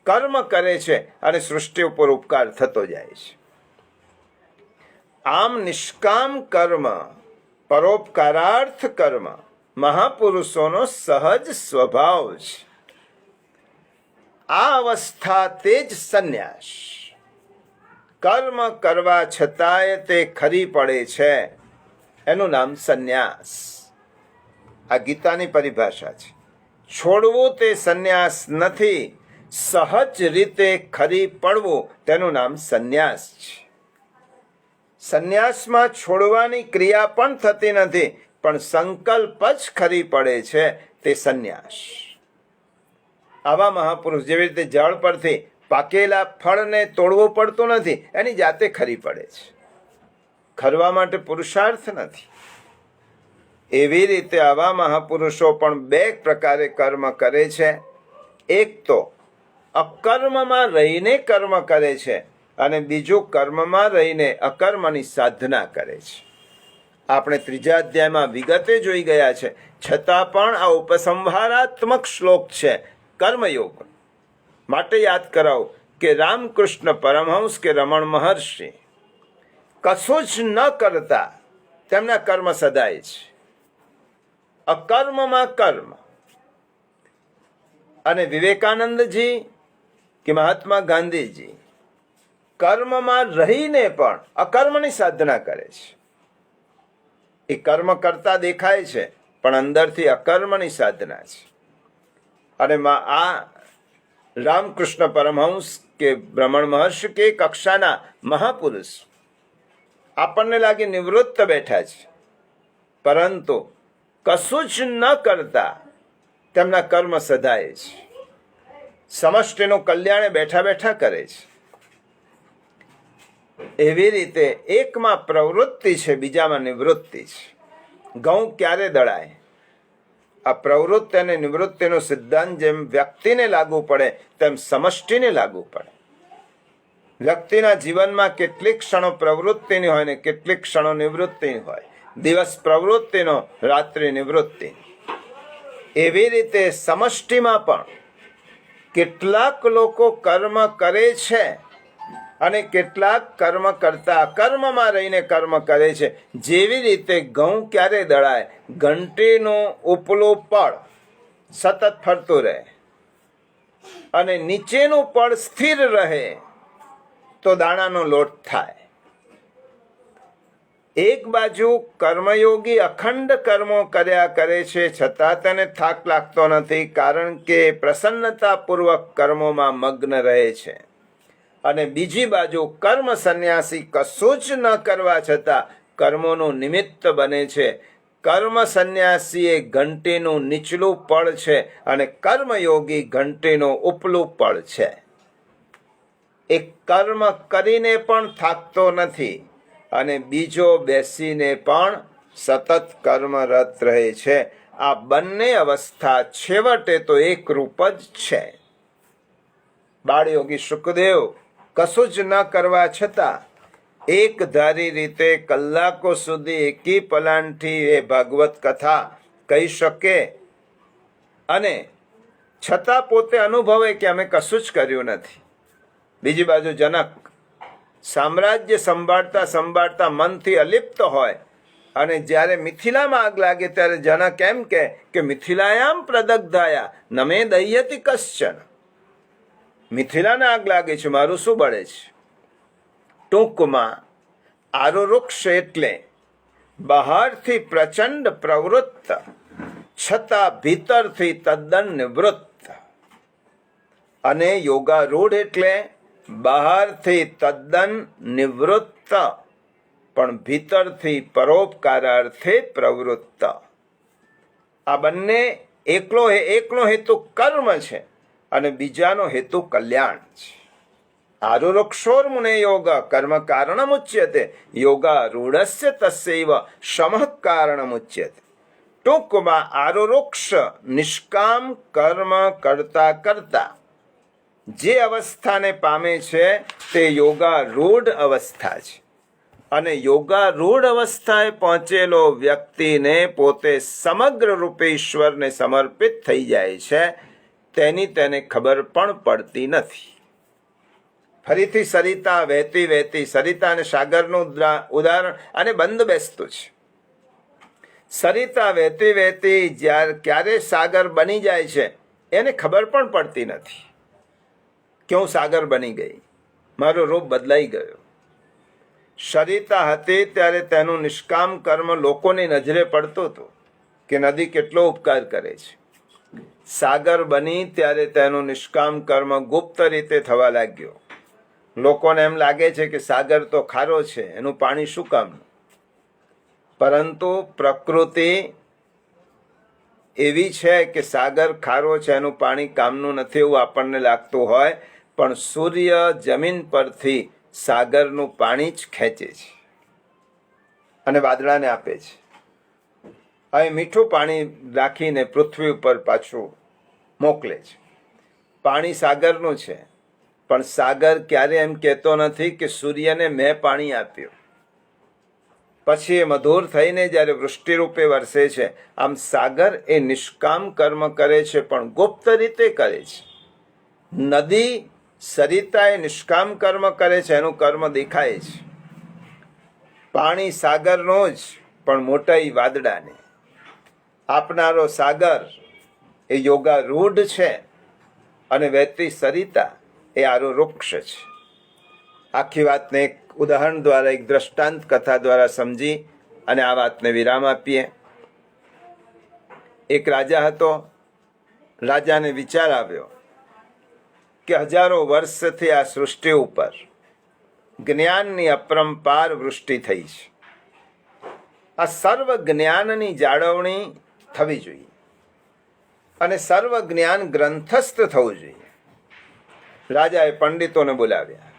કર્મ કરે છે અને સૃષ્ટિ ઉપર ઉપકાર થતો જાય છે. આમ નિષ્કામ કર્મ, પરોપકારાર્થ કર્મ મહાપુરુષોનો સહજ સ્વભાવ છે. આ અવસ્થા તે જ સંન્યાસ. કર્મ કરવા છતાંય તે ખરી પડે છે, એનું નામ સંન્યાસ. આ ગીતાની પરિભાષા છે. છોડવું તે સંન્યાસ નથી, સહજ રીતે ખરી પડવું તેનું નામ સંન્યાસ છે. સંન્યાસમાં છોડવાની ક્રિયા પણ થતી નથી, પણ સંકલ્પ જ ખરી પડે છે, તે સંન્યાસ. આવા મહાપુરુષ જેવી રીતે જળ પરથી પાકેલા ફળને તોડવું પડતું નથી, એની જાતે ખરી પડે છે. ખરવા માટે પુરુષાર્થ નથી. એવી રીતે આવા મહાપુરુષો પણ 2 પ્રકારે કર્મ કરે છે. એક તો અકર્મમાં રહીને કર્મ કરે છે અને બીજું કર્મમાં રહીને અકર્મની સાધના કરે છે. આપણે 3જા અધ્યાયમાં વિગતે જોઈ ગયા છે, છતાં પણ આ ઉપસંહારાત્મક શ્લોક છે કર્મયોગ માટે. યાદ કરાવો કે રામકૃષ્ણ પરમહંસ કે રમણ મહર્ષિ કશું જ ન કરતા, તેમના કર્મ સદાય છે. અકર્મમાં કર્મ. અને વિવેકાનંદજી કે મહાત્મા ગાંધીજી કર્મમાં રહીને પણ અકર્મની સાધના કરે છે. એ કર્મ કરતા દેખાય છે પણ અંદરથી અકર્મની સાધના છે. અને આ રામકૃષ્ણ પરમહંસ કે બ્રહ્મણ મહર્ષિ કે કક્ષાના મહાપુરુષ આપણને લાગે નિવૃત્ત બેઠા છે, પરંતુ કશું જ ન કરતા તેમના કર્મ સધાય છે, સમષ્ટિનું કલ્યાણ બેઠા બેઠા કરે છે. એવી રીતે એકમાં પ્રવૃત્તિ છે, બીજામાં નિવૃત્તિ છે. ઘઉં ક્યારે દળાય? આ પ્રવૃત્તિ અને નિવૃત્તિનો સિદ્ધાંત જેમ વ્યક્તિને લાગુ પડે તેમ સમષ્ટિને લાગુ પડે. વ્યક્તિના જીવનમાં કેટલીક ક્ષણો પ્રવૃત્તિની હોય ને કેટલીક ક્ષણો નિવૃત્તિની હોય. દિવસ પ્રવૃત્તિનો, રાત્રિ નિવૃત્તિ. એવી રીતે સમષ્ટિમાં પણ કેટલાક લોકો કર્મ કરે છે અને કેટલાક કર્મ કરતા અકર્મમાં રહીને કર્મ કરે છે. જેવી રીતે ઘઉં ક્યારે દળાય? ઘંટીનું ઉપલું પડ સતત ફરતું રહે અને નીચેનું પડ સ્થિર રહે તો દાણાનો લોટ થાય. એક બાજુ કર્મયોગી અખંડ કર્મો કર્યા કરે છે, છતાં તેને થાક લાગતો નથી, કારણ કે પ્રસન્નતાપૂર્વક કર્મોમાં મગ્ન રહે છે. અને બીજી બાજુ કર્મ સંન્યાસી કશું જ ન કરવા છતાં કર્મોનું નિમિત્ત બને છે. કર્મ સંન્યાસી એ ઘંટીનું નીચલું પડ છે અને કર્મયોગી ઘંટીનું ઉપલું પડ છે. એ કર્મ કરીને પણ થાકતો નથી અને બીજો બેસીને પણ સતત કર્મરત રહે છે. આ બંને અવસ્થા છેવટે તો એક રૂપ જ છે. બાળયોગી શુકદેવ કશું જ ન કરવા છતાં એક ધારી રીતે કલાકો સુધી એકી પલાણથી એ ભાગવત કથા કહી શકે અને છતાં પોતે અનુભવે કે અમે કશું જ કર્યું નથી. બીજી બાજુ જનક સામ્રાજ્ય સંભાળતા સંભાળતા મનથી અલિપ્ત હોય અને જ્યારે મિથિલામાં આગ લાગે ત્યારે જનક એમ કે મિથિલાયામ પ્રદગ્ધાયા નમે દહ્યતિ કશ્ચન. મિથિલાને આગ લાગે છે, મારું શું બળે છે? ટૂંકમાં આરુરુક્ષ એટલે બહારથી પ્રચંડ પ્રવૃત્ત છતાં ભીતરથી તદ્દન નિવૃત્ત, અને યોગારૂઢ એટલે બહારથી તદ્દન નિવૃત્ત પણ ભીતરથી પરોપકારાર્થે પ્રવૃત્ત. આ બંને એકનો હેતુ કર્મ છે અને બીજાનો હેતુ કલ્યાણ છે. આરુરુક્ષોર મુને યોગ કર્મ કારણમુચ્યતે યોગારૂઢસ્ય તસ્યૈવ શમઃ કારણમુચ્યતે. ટૂંકમાં આરુરુક્ષ નિષ્કામ કર્મ કરતા કરતા જે અવસ્થાને પામે છે તે યોગારૂઢ અવસ્થા છે, અને યોગારૂઢ અવસ્થાએ પહોંચેલો વ્યક્તિને પોતે સમગ્ર રૂપે ઈશ્વરને સમર્પિત થઈ જાય છે. તેની તેને ખબર પણ પડતી નથી. ફરીથી સરિતા વહેતી વહેતી, સરિતા અને સાગરનું ઉદાહરણ અને બંધ બેસતું છે. સરિતા વહેતી વહેતી ક્યારે સાગર બની જાય છે એને ખબર પણ પડતી નથી કે હું સાગર બની ગઈ, મારું રૂપ બદલાઈ ગયું. સરિતા હતી ત્યારે તેનું નિષ્કામ કર્મ લોકોની નજરે પડતું હતું કે નદી કેટલો ઉપકાર કરે છે. સાગર બની ત્યારે તેનું નિષ્કામ કર્મ ગુપ્ત રીતે થવા લાગ્યો. લોકોને એમ લાગે છે કે સાગર તો ખારો છે, એનું પાણી શું કામનું? પરંતુ પ્રકૃતિ એવી છે કે સાગર ખારો છે, એનું પાણી કામનું નથી એવું આપણને લાગતું હોય, પણ સૂર્ય જમીન પરથી સાગરનું પાણી જ ખેંચે છે અને વાદળાને આપે છે. હવે મીઠું પાણી રાખીને પૃથ્વી ઉપર પાછું મોકલે છે. પાણી સાગરનું છે, પણ સાગર ક્યારે એમ કહેતો નથી કે સૂર્યને મેં પાણી આપ્યું. પછી એ મધુર થઈને જ્યારે વૃષ્ટિ રૂપે વરસે છે. આમ સાગર એ નિષ્કામ કર્મ કરે છે, પણ ગુપ્ત રીતે કરે છે. નદી સરિતા એ નિષ્કામ કર્મ કરે છે, એનું કર્મ દેખાય છે. પાણી સાગરનો જ, પણ મોટાઈ વાદળાને આપનારો સાગર એ યોગારૂઢ છે અને વહેતી સરિતા એ આરુરુક્ષ છે. આખી વાતને એક ઉદાહરણ દ્વારા, એક દ્રષ્ટાંત કથા દ્વારા સમજી અને આ વાતને વિરામ આપીએ. એક રાજા હતો. રાજાને વિચાર આવ્યો કે હજારો વર્ષથી આ સૃષ્ટિ ઉપર જ્ઞાનની અપરંપાર વૃષ્ટિ થઈ છે. આ સર્વ જ્ઞાનની જાળવણી થવી જોઈએ અને સર્વ જ્ઞાન ગ્રંથસ્થ થવું જોઈએ. રાજાએ પંડિતોને બોલાવ્યા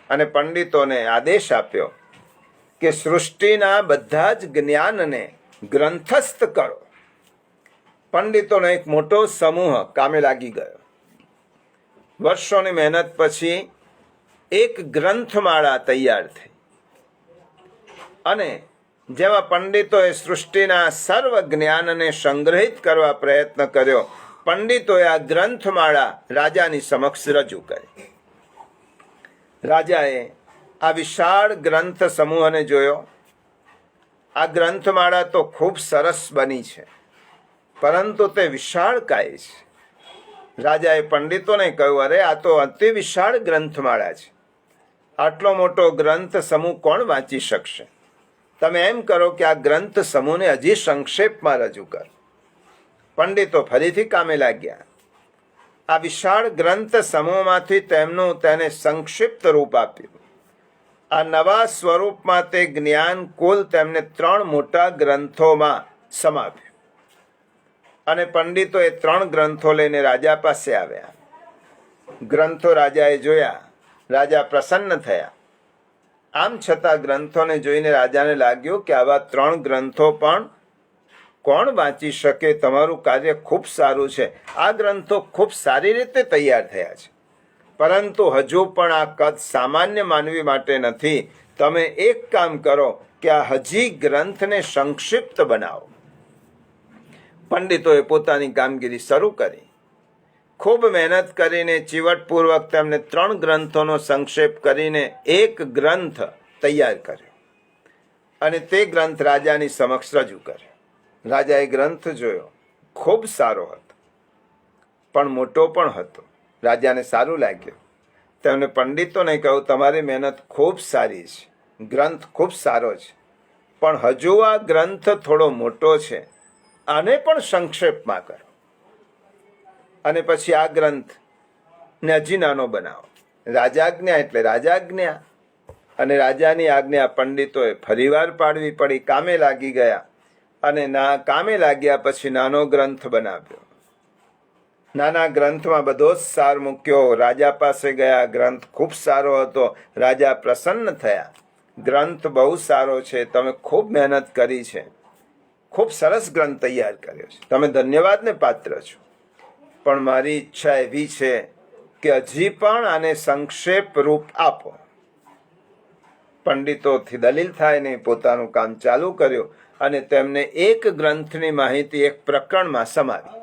અને પંડિતોને આદેશ આપ્યો કે સૃષ્ટિના બધા જ જ્ઞાનને ગ્રંથસ્થ કરો. પંડિતોનો એક મોટો સમૂહ કામે લાગી ગયો. વર્ષોની મહેનત પછી એક ગ્રંથમાળા તૈયાર થઈ અને જેમાં પંડિતોએ સૃષ્ટિના સર્વ જ્ઞાનને સંગ્રહિત કરવા પ્રયત્ન કર્યો. પંડિતોએ આ ગ્રંથમાળા રાજાની સમક્ષ રજૂ કરી. રાજાએ આ વિશાળ ગ્રંથ સમૂહને જોયો. આ ગ્રંથમાળા તો ખૂબ સરસ બની છે, પરંતુ તે વિશાળકાય છે. રાજાએ પંડિતોને કહ્યું, અરે આ તો અતિ વિશાળ ગ્રંથમાળા છે. આટલો મોટો ગ્રંથ સમૂહ કોણ વાંચી શકશે? તમે એમ કરો કે આ ગ્રંથ સમૂહને હજી સંક્ષેપમાં રજૂ કરો. પંડિતો ફરીથી કામે લાગ્યા. આ વિશાળ ગ્રંથ સમૂહમાંથી તેને સંક્ષિપ્ત રૂપ આપ્યું. આ નવા સ્વરૂપમાં તે જ્ઞાન કુલ તેમને 3 મોટા ગ્રંથોમાં સમાવ્યું. અને પંડિતોએ 3 ગ્રંથો લઈને રાજા પાસે આવ્યા. ગ્રંથો રાજાએ જોયા. રાજા પ્રસન્ન થયા. આમ છતાં ગ્રંથોને જોઈને રાજાને લાગ્યું કે આવા 3 ગ્રંથો પણ કોણ વાંચી શકે? તમારું કાર્ય ખૂબ સારું છે. આ ગ્રંથો ખૂબ સારી રીતે તૈયાર થયા છે, પરંતુ હજુ પણ આ કદ સામાન્ય માનવી માટે નથી. તમે એક કામ કરો કે આ હજી ગ્રંથને સંક્ષિપ્ત બનાવો. પંડિતોએ પોતાની કામગીરી શરૂ કરી. ખૂબ મહેનત કરીને ચીવટપૂર્વક તેમને 3 ગ્રંથોનો સંક્ષેપ કરીને એક ગ્રંથ તૈયાર કર્યો અને તે ગ્રંથ રાજાની સમક્ષ રજૂ કર્યો. રાજાએ ગ્રંથ જોયો. ખૂબ સારો હતો, પણ મોટો પણ હતો. રાજાને સારું લાગ્યું. તેમણે પંડિતોને કહ્યું, તમારી મહેનત ખૂબ સારી છે, ગ્રંથ ખૂબ સારો છે, પણ હજુ આ ગ્રંથ થોડો મોટો છે. આને પણ સંક્ષેપમાં કરો અને પછી આ ગ્રંથને હજી નાનો બનાવો. રાજાજ્ઞા એટલે રાજાજ્ઞા, અને રાજાની આજ્ઞા પંડિતોએ ફરીવાર પાડવી પડી. કામે લાગી ગયા અને કામે લાગ્યા પછી નાનો ગ્રંથ બનાવ્યો. નાના ગ્રંથમાં બધો જ સાર મૂક્યો. રાજા પાસે ગયા. ગ્રંથ ખૂબ સારો હતો. રાજા પ્રસન્ન થયા. ગ્રંથ બહુ સારો છે, તમે ખૂબ મહેનત કરી છે, ખૂબ સરસ ગ્રંથ તૈયાર કર્યો છે, તમે ધન્યવાદને પાત્ર છો. પણ મારી ઈચ્છા એવી છે કે હજી પણ આને સંક્ષેપ રૂપ આપો. પંડિતોથી દલીલ થાય ને પોતાનું કામ ચાલુ કર્યું અને તેમને એક ગ્રંથની માહિતી એક પ્રકરણમાં સમાવી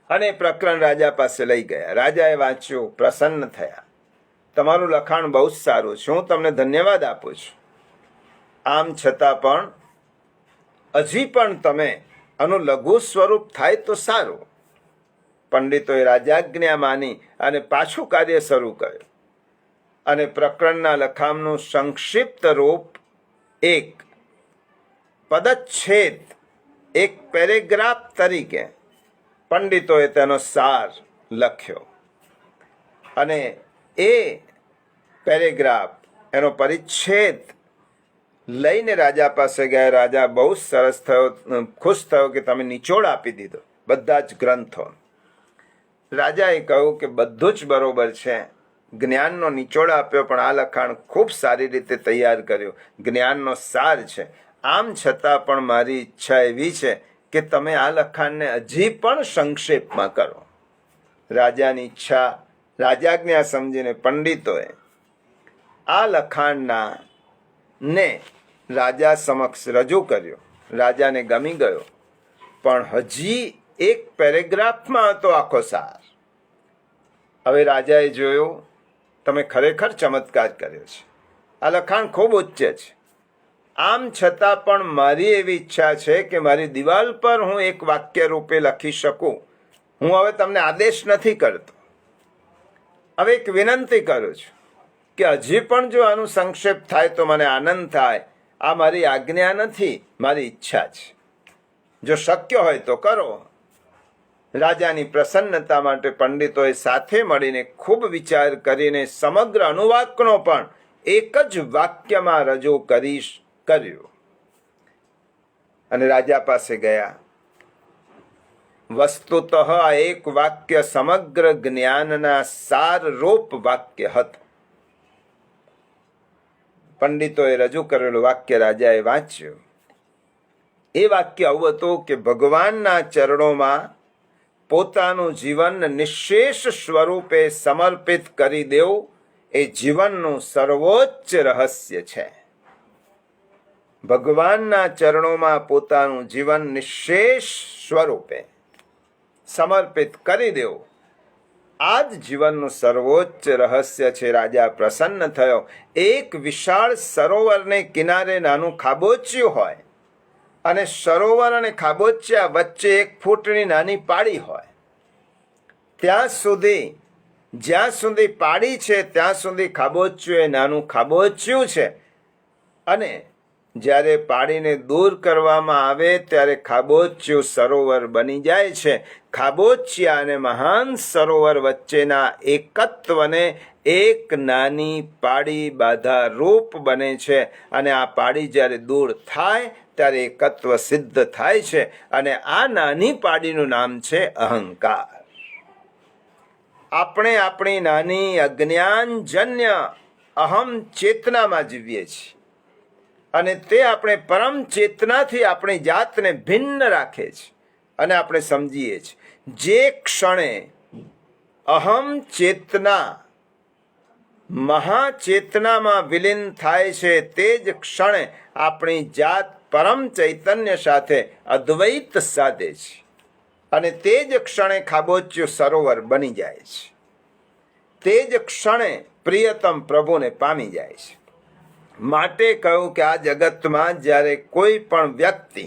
અને પ્રકરણ રાજા પાસે લઈ ગયા. રાજાએ વાંચ્યું, પ્રસન્ન થયા. તમારું લખાણ બહુ જ સારું છે, હું તમને ધન્યવાદ આપું છું. આમ છતાં પણ હજી પણ તમે આનું લઘુ સ્વરૂપ થાય તો સારું. પંડિતોએ રાજાજ્ઞા માની અને પાછું કાર્ય શરૂ કર્યું અને પ્રકરણના લખાણનું સંક્ષિપ્ત રૂપ એક પદચ્છેદ, એક પેરેગ્રાફ તરીકે પંડિતોએ તેનો સાર લખ્યો અને એ પેરેગ્રાફ, એનો પરિચ્છેદ લઈને રાજા પાસે ગયા. રાજા બહુ સરસ થયો, ખુશ થયો કે તમે નિચોડ આપી દીધો બધા જ ગ્રંથો. રાજાએ કહ્યું કે બધું જ બરોબર છે, જ્ઞાનનો નિચોડ આપ્યો, પણ આ લખાણ ખૂબ સારી રીતે તૈયાર કર્યું, જ્ઞાનનો સાર છે. આમ છતાં પણ મારી ઈચ્છા એવી છે કે તમે આ લખાણને હજી પણ સંક્ષેપમાં કરો. રાજાની ઈચ્છા, રાજાજ્ઞા સમજીને પંડિતોએ આ લખાણના ને રાજા સમક્ષ રજૂ કર્યો. રાજાને ગમી ગયો, પણ હજી એક પેરેગ્રાફમાં હતો આખો સાર. હવે રાજાએ જોયું, તમે ખરેખર ચમત્કાર કર્યો છે, આ લખાણ ખૂબ ઉચ્ચ છે. આમ છતાં પણ મારી એવી ઈચ્છા છે કે મારી દિવાલ પર હું એક વાક્ય રૂપે લખી શકું. હું હવે તમને આદેશ નથી કરતો, હવે એક વિનંતી કરું છું કે હજી પણ જો આનું સંક્ષેપ થાય તો મને આનંદ થાય. આ મારી આજ્ઞા નથી, મારી ઈચ્છા છે. જો શક્ય હોય તો કરો. રાજાની પ્રસન્નતા માટે પંડિતોએ સાથે મળીને ખૂબ વિચાર કરીને સમગ્ર અનુવાકનો પણ એક જ વાક્યમાં રજૂ કર્યો અને રાજા પાસે ગયા. વસ્તુતઃ આ એક વાક્ય સમગ્ર જ્ઞાનના સારરૂપ વાક્ય હતું. પંડિતોએ રજૂ કરેલું વાક્ય રાજાએ વાંચ્યું. એ વાક્ય આવું હતું કે ભગવાનના ચરણોમાં પોતાનું જીવન નિઃશેષ સ્વરૂપે સમર્પિત કરી દેવું એ જીવનનું સર્વોચ્ચ રહસ્ય છે. ભગવાનના ચરણોમાં પોતાનું જીવન નિઃશેષ સ્વરૂપે સમર્પિત કરી દેવું આ જ જીવનનું સર્વોચ્ચ રહસ્ય છે. રાજા પ્રસન્ન થયો. એક વિશાળ સરોવરને કિનારે નાનું ખાબોચિયું હોય અને સરોવર અને ખાબોચિયા વચ્ચે 1 ફૂટની નાની પાળી હોય. ત્યાં સુધી જ્યાં સુધી પાળી છે ત્યાં સુધી ખાબોચિયું એ નાનું ખાબોચિયું છે અને જ્યારે પાળીને દૂર કરવામાં આવે ત્યારે ખાબોચિયું સરોવર બની જાય છે. ખાબોચિયા અને મહાન સરોવર વચ્ચેના એકત્વને એક નાની પાળી બાધા રૂપ બને છે અને આ પાળી જ્યારે દૂર થાય ત્યારે એકત્વ સિદ્ધ થાય છે અને આ નાની પાળીનું નામ છે અહંકાર. આપણે આપણી નાની અજ્ઞાનજન્ય અહમ ચેતનામાં જીવીએ છીએ અને તે આપણે પરમ ચેતનાથી આપણી જાતને ભિન્ન રાખે છે અને આપણે સમજીએ છીએ. જે ક્ષણે અહમ ચેતના મહાચેતનામાં વિલીન થાય છે તે જ ક્ષણે આપણી જાત પરમ ચૈતન્ય સાથે અદ્વૈત સાધે છે અને તે જ ક્ષણે ખાબોચિયું સરોવર બની જાય છે. તે જ ક્ષણે પ્રિયતમ પ્રભુને પામી જાય છે. માટે કહ્યું કે આ જગતમાં જ્યારે કોઈ પણ વ્યક્તિ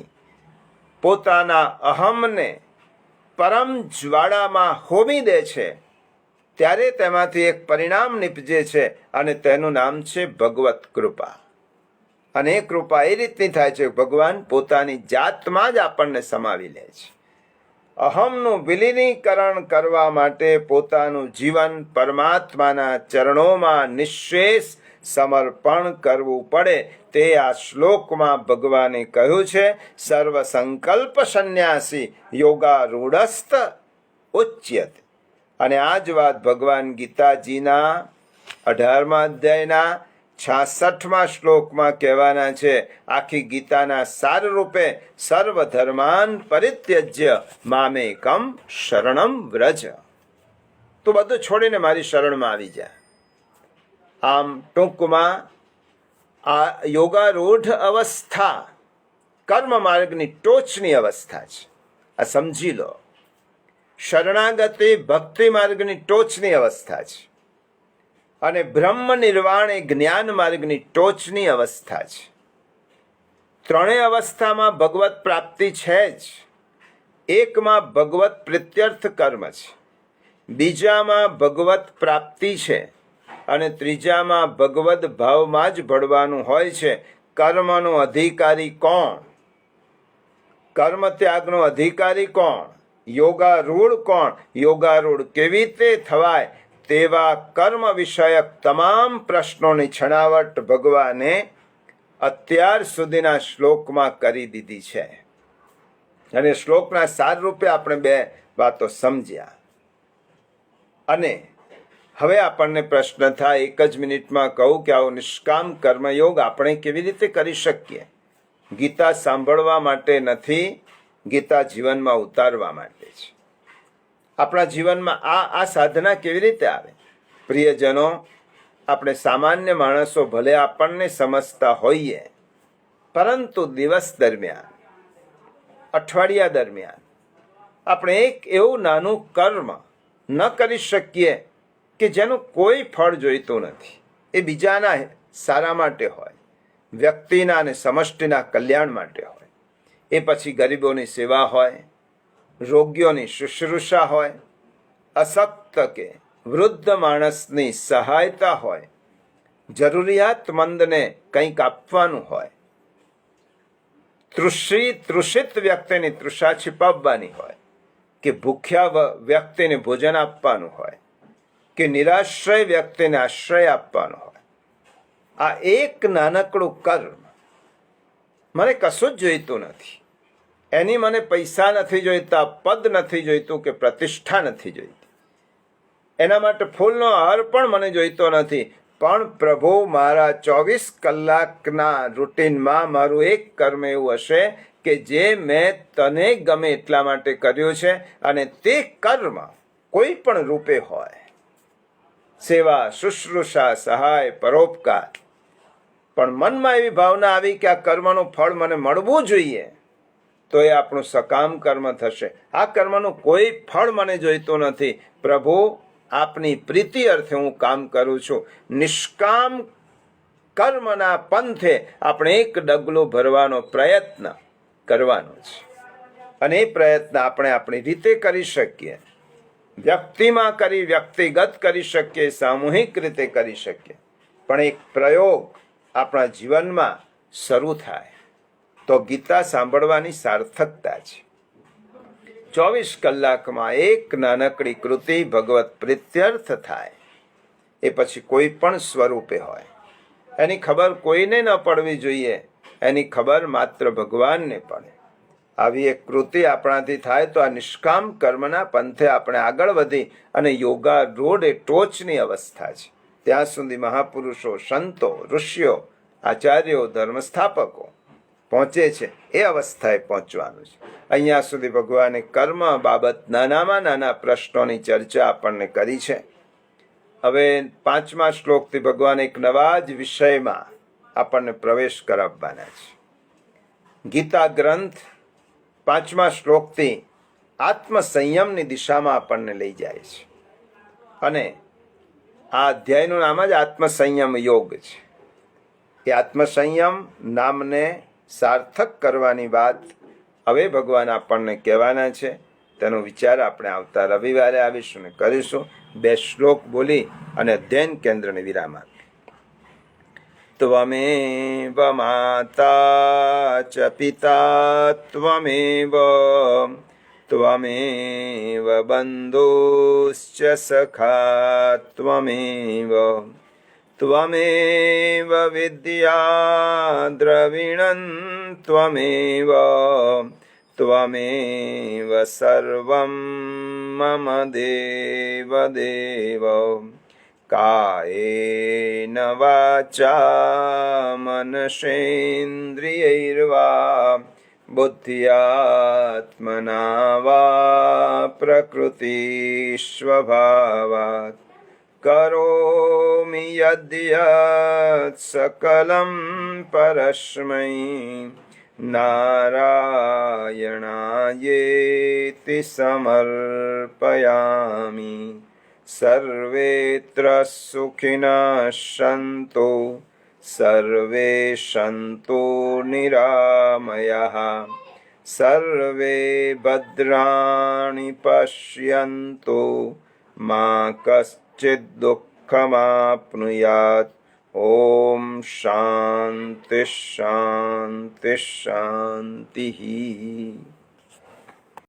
પોતાના અહમને પરમ જ્વાળામાં હોમી દે છે ત્યારે તેમાંથી એક પરિણામ નીપજે છે અને તેનું નામ છે ભગવત કૃપા. અને એ કૃપા એ રીતની થાય છે ભગવાન પોતાની જાતમાં જ આપણને સમાવી લે છે. અહમનું વિલીનીકરણ કરવા માટે પોતાનું જીવન પરમાત્માના ચરણોમાં નિઃશેષ સમર્પણ કરવું પડે. તે આ શ્લોકમાં ભગવાને કહ્યું છે. સર્વ સંકલ્પ સંન્યાસી યોગારૂઢસ્થ ઉચ્યતે. અને આ જ વાત ભગવાન ગીતાજીના 18મા અધ્યાયના 66મા શ્લોકમાં કહેવાના છે. આખી ગીતાના સાર રૂપે સર્વ ધર્માન પરિત્યજ્ય મામેકમ શરણમ વ્રજ. તું બધું છોડીને મારી શરણમાં આવી જા. આમ ટૂંકમાં આ યોગારૂઢ અવસ્થા કર્મ માર્ગની ટોચની અવસ્થા છે. આ સમજી લો. શરણાગતિ ભક્તિ માર્ગની ટોચની અવસ્થા છે અને બ્રહ્મ નિર્વાણ એ જ્ઞાન માર્ગની ટોચની અવસ્થા છે. ત્રણેય અવસ્થામાં ભગવત પ્રાપ્તિ છે જ. એકમાં ભગવત પ્રીત્યર્થ કર્મ છે, બીજામાં ભગવત પ્રાપ્તિ છે અને ત્રીજામાં ભગવદ ભાવમાં જ ભળવાનું હોય છે. કર્મનો અધિકારી કોણ? કર્મ ત્યાગનો અધિકારી કોણ? યોગારૂઢ કોણ? યોગારૂઢ કેવી રીતે થવાય? તેવા કર્મ વિષયક તમામ પ્રશ્નોની છણાવટ ભગવાને અત્યાર સુધીના શ્લોકમાં કરી દીધી છે અને શ્લોકના સાર રૂપે આપણે 2 વાતો સમજ્યા. અને હવે આપણને પ્રશ્ન થાય, 1 જ મિનિટમાં કહું કે આવો નિષ્કામ કર્મયોગ આપણે કેવી રીતે કરી શકીએ? ગીતા સાંભળવા માટે નથી, ગીતા જીવનમાં ઉતારવા માટે છે. આપણા જીવનમાં આ સાધના કેવી રીતે આવે? પ્રિયજનો, આપણે સામાન્ય માણસો ભલે આપણને સમજતા હોઈએ, પરંતુ દિવસ દરમિયાન, અઠવાડિયા દરમિયાન આપણે એક એવું નાનું કર્મ ન કરી શકીએ કે જેનું કોઈ ફળ જોઈતું નથી. એ બીજાના સારા માટે હોય, વ્યક્તિના અને સમષ્ટિના કલ્યાણ માટે હોય. એ પછી ગરીબોની સેવા હોય, રોગીઓની શુશ્રૂષા હોય, અશક્ત કે વૃદ્ધ માણસની સહાયતા હોય, જરૂરિયાતમંદને કંઈક આપવાનું હોય, તૃષિત વ્યક્તિની તૃષા છિપાવવાની હોય કે ભૂખ્યા વ્યક્તિને ભોજન આપવાનું હોય કે નિરાશ્રય વ્યક્તિને આશ્રય આપવાનો હોય, આ એક નાનકડું કર્મ. મને કશું જ જોઈતું નથી, એની મને પૈસા નથી જોઈતા, પદ નથી જોઈતું કે પ્રતિષ્ઠા નથી જોઈતી, એના માટે ફૂલનો હાર પણ મને જોઈતો નથી, પણ પ્રભુ મારા 24 કલાકના રૂટીનમાં મારું એક કર્મ એવું હશે કે જે મેં તને ગમે એટલા માટે કર્યું છે, અને તે કર્મ કોઈ પણ રૂપે હોય, સેવા, શુશ્રૂષા, સહાય, પરોપકાર, પણ મનમાં એવી ભાવના આવી કે આ કર્મનું ફળ મને મળવું જોઈએ, તો એ આપણું સકામ કર્મ થશે. આ કર્મનું કોઈ ફળ મને જોઈતું નથી, પ્રભુ આપની પ્રીતિ અર્થે હું કામ કરું છું. નિષ્કામ કર્મના પંથે આપણે એક ડગલું ભરવાનો પ્રયત્ન કરવાનો છે, અને એ પ્રયત્ન આપણે આપણી રીતે કરી શકીએ. વ્યક્તિમાં વ્યક્તિગત કરી શકીએ, સામૂહિક રીતે કરી શકીએ, પણ એક પ્રયોગ આપણા જીવનમાં શરૂ થાય તો ગીતા સાંભળવાની સાર્થકતા છે. 24 કલાકમાં એક નાનકડી કૃતિ ભગવત પ્રીત્યર્થ થાય, એ પછી કોઈ પણ સ્વરૂપે હોય, એની ખબર કોઈને ન પડવી જોઈએ, એની ખબર માત્ર ભગવાનને પડે. આવી એક કૃતિ આપણાથી થાય તો આ નિષ્કામ કર્મના પંથે આપણે આગળ વધી અને યોગા રોડ એ ટોચની અવસ્થા છે. ત્યાં સુધી મહાપુરુષો, સંતો, ઋષિઓ, આચાર્યો, ધર્મસ્થાપકો પહોંચે છે, એ અવસ્થાએ પહોંચવાનું છે. અહીંયા સુધી ભગવાને કર્મ બાબત નાનામાં નાના પ્રશ્નોની ચર્ચા આપણને કરી છે. હવે 5મા શ્લોકથી ભગવાન એક નવા જ વિષયમાં આપણને પ્રવેશ કરાવવાના છે. ગીતા ગ્રંથ 5મા શ્લોકથી આત્મસંયમની દિશામાં આપણને લઈ જાય છે, અને આ અધ્યાયનું નામ જ આત્મસંયમ યોગ છે. એ આત્મસંયમ નામને સાર્થક કરવાની વાત હવે ભગવાન આપણને કહેવાના છે. તેનો વિચાર આપણે આવતા રવિવારે આવીશું ને કરીશું. 2 શ્લોક બોલી અને અધ્યયન કેન્દ્રને વિરામ આપીએ. ત્વમેવ માતા ચ પિતા ત્વમેવ ત્વમેવ બંધુશ્ચ સખા ત્વમેવ ત્વમેવ વિદ્યા દ્રવિણં ત્વમેવ ત્વમેવ સર્વં મમ દેવ દેવ કાયેન વાચા મનસેન્દ્રિયૈર્વા બુદ્ધ્યાત્મના વા પ્રકૃતિ સ્વભાવાત કરોમિ યદ્યત સકલં પરસ્મૈ નારાયણાયેતિ સમર્પયામિ. સર્વેત્ર સુખિનઃ સન્તુ સર્વે સન્તુ નિરામયઃ સર્વે ભદ્રાણિ પશ્યન્તુ મા કશ્ચિદ દુઃખમાપ્નુયાત. ઓમ શાંતિ શાંતિ શાંતિ.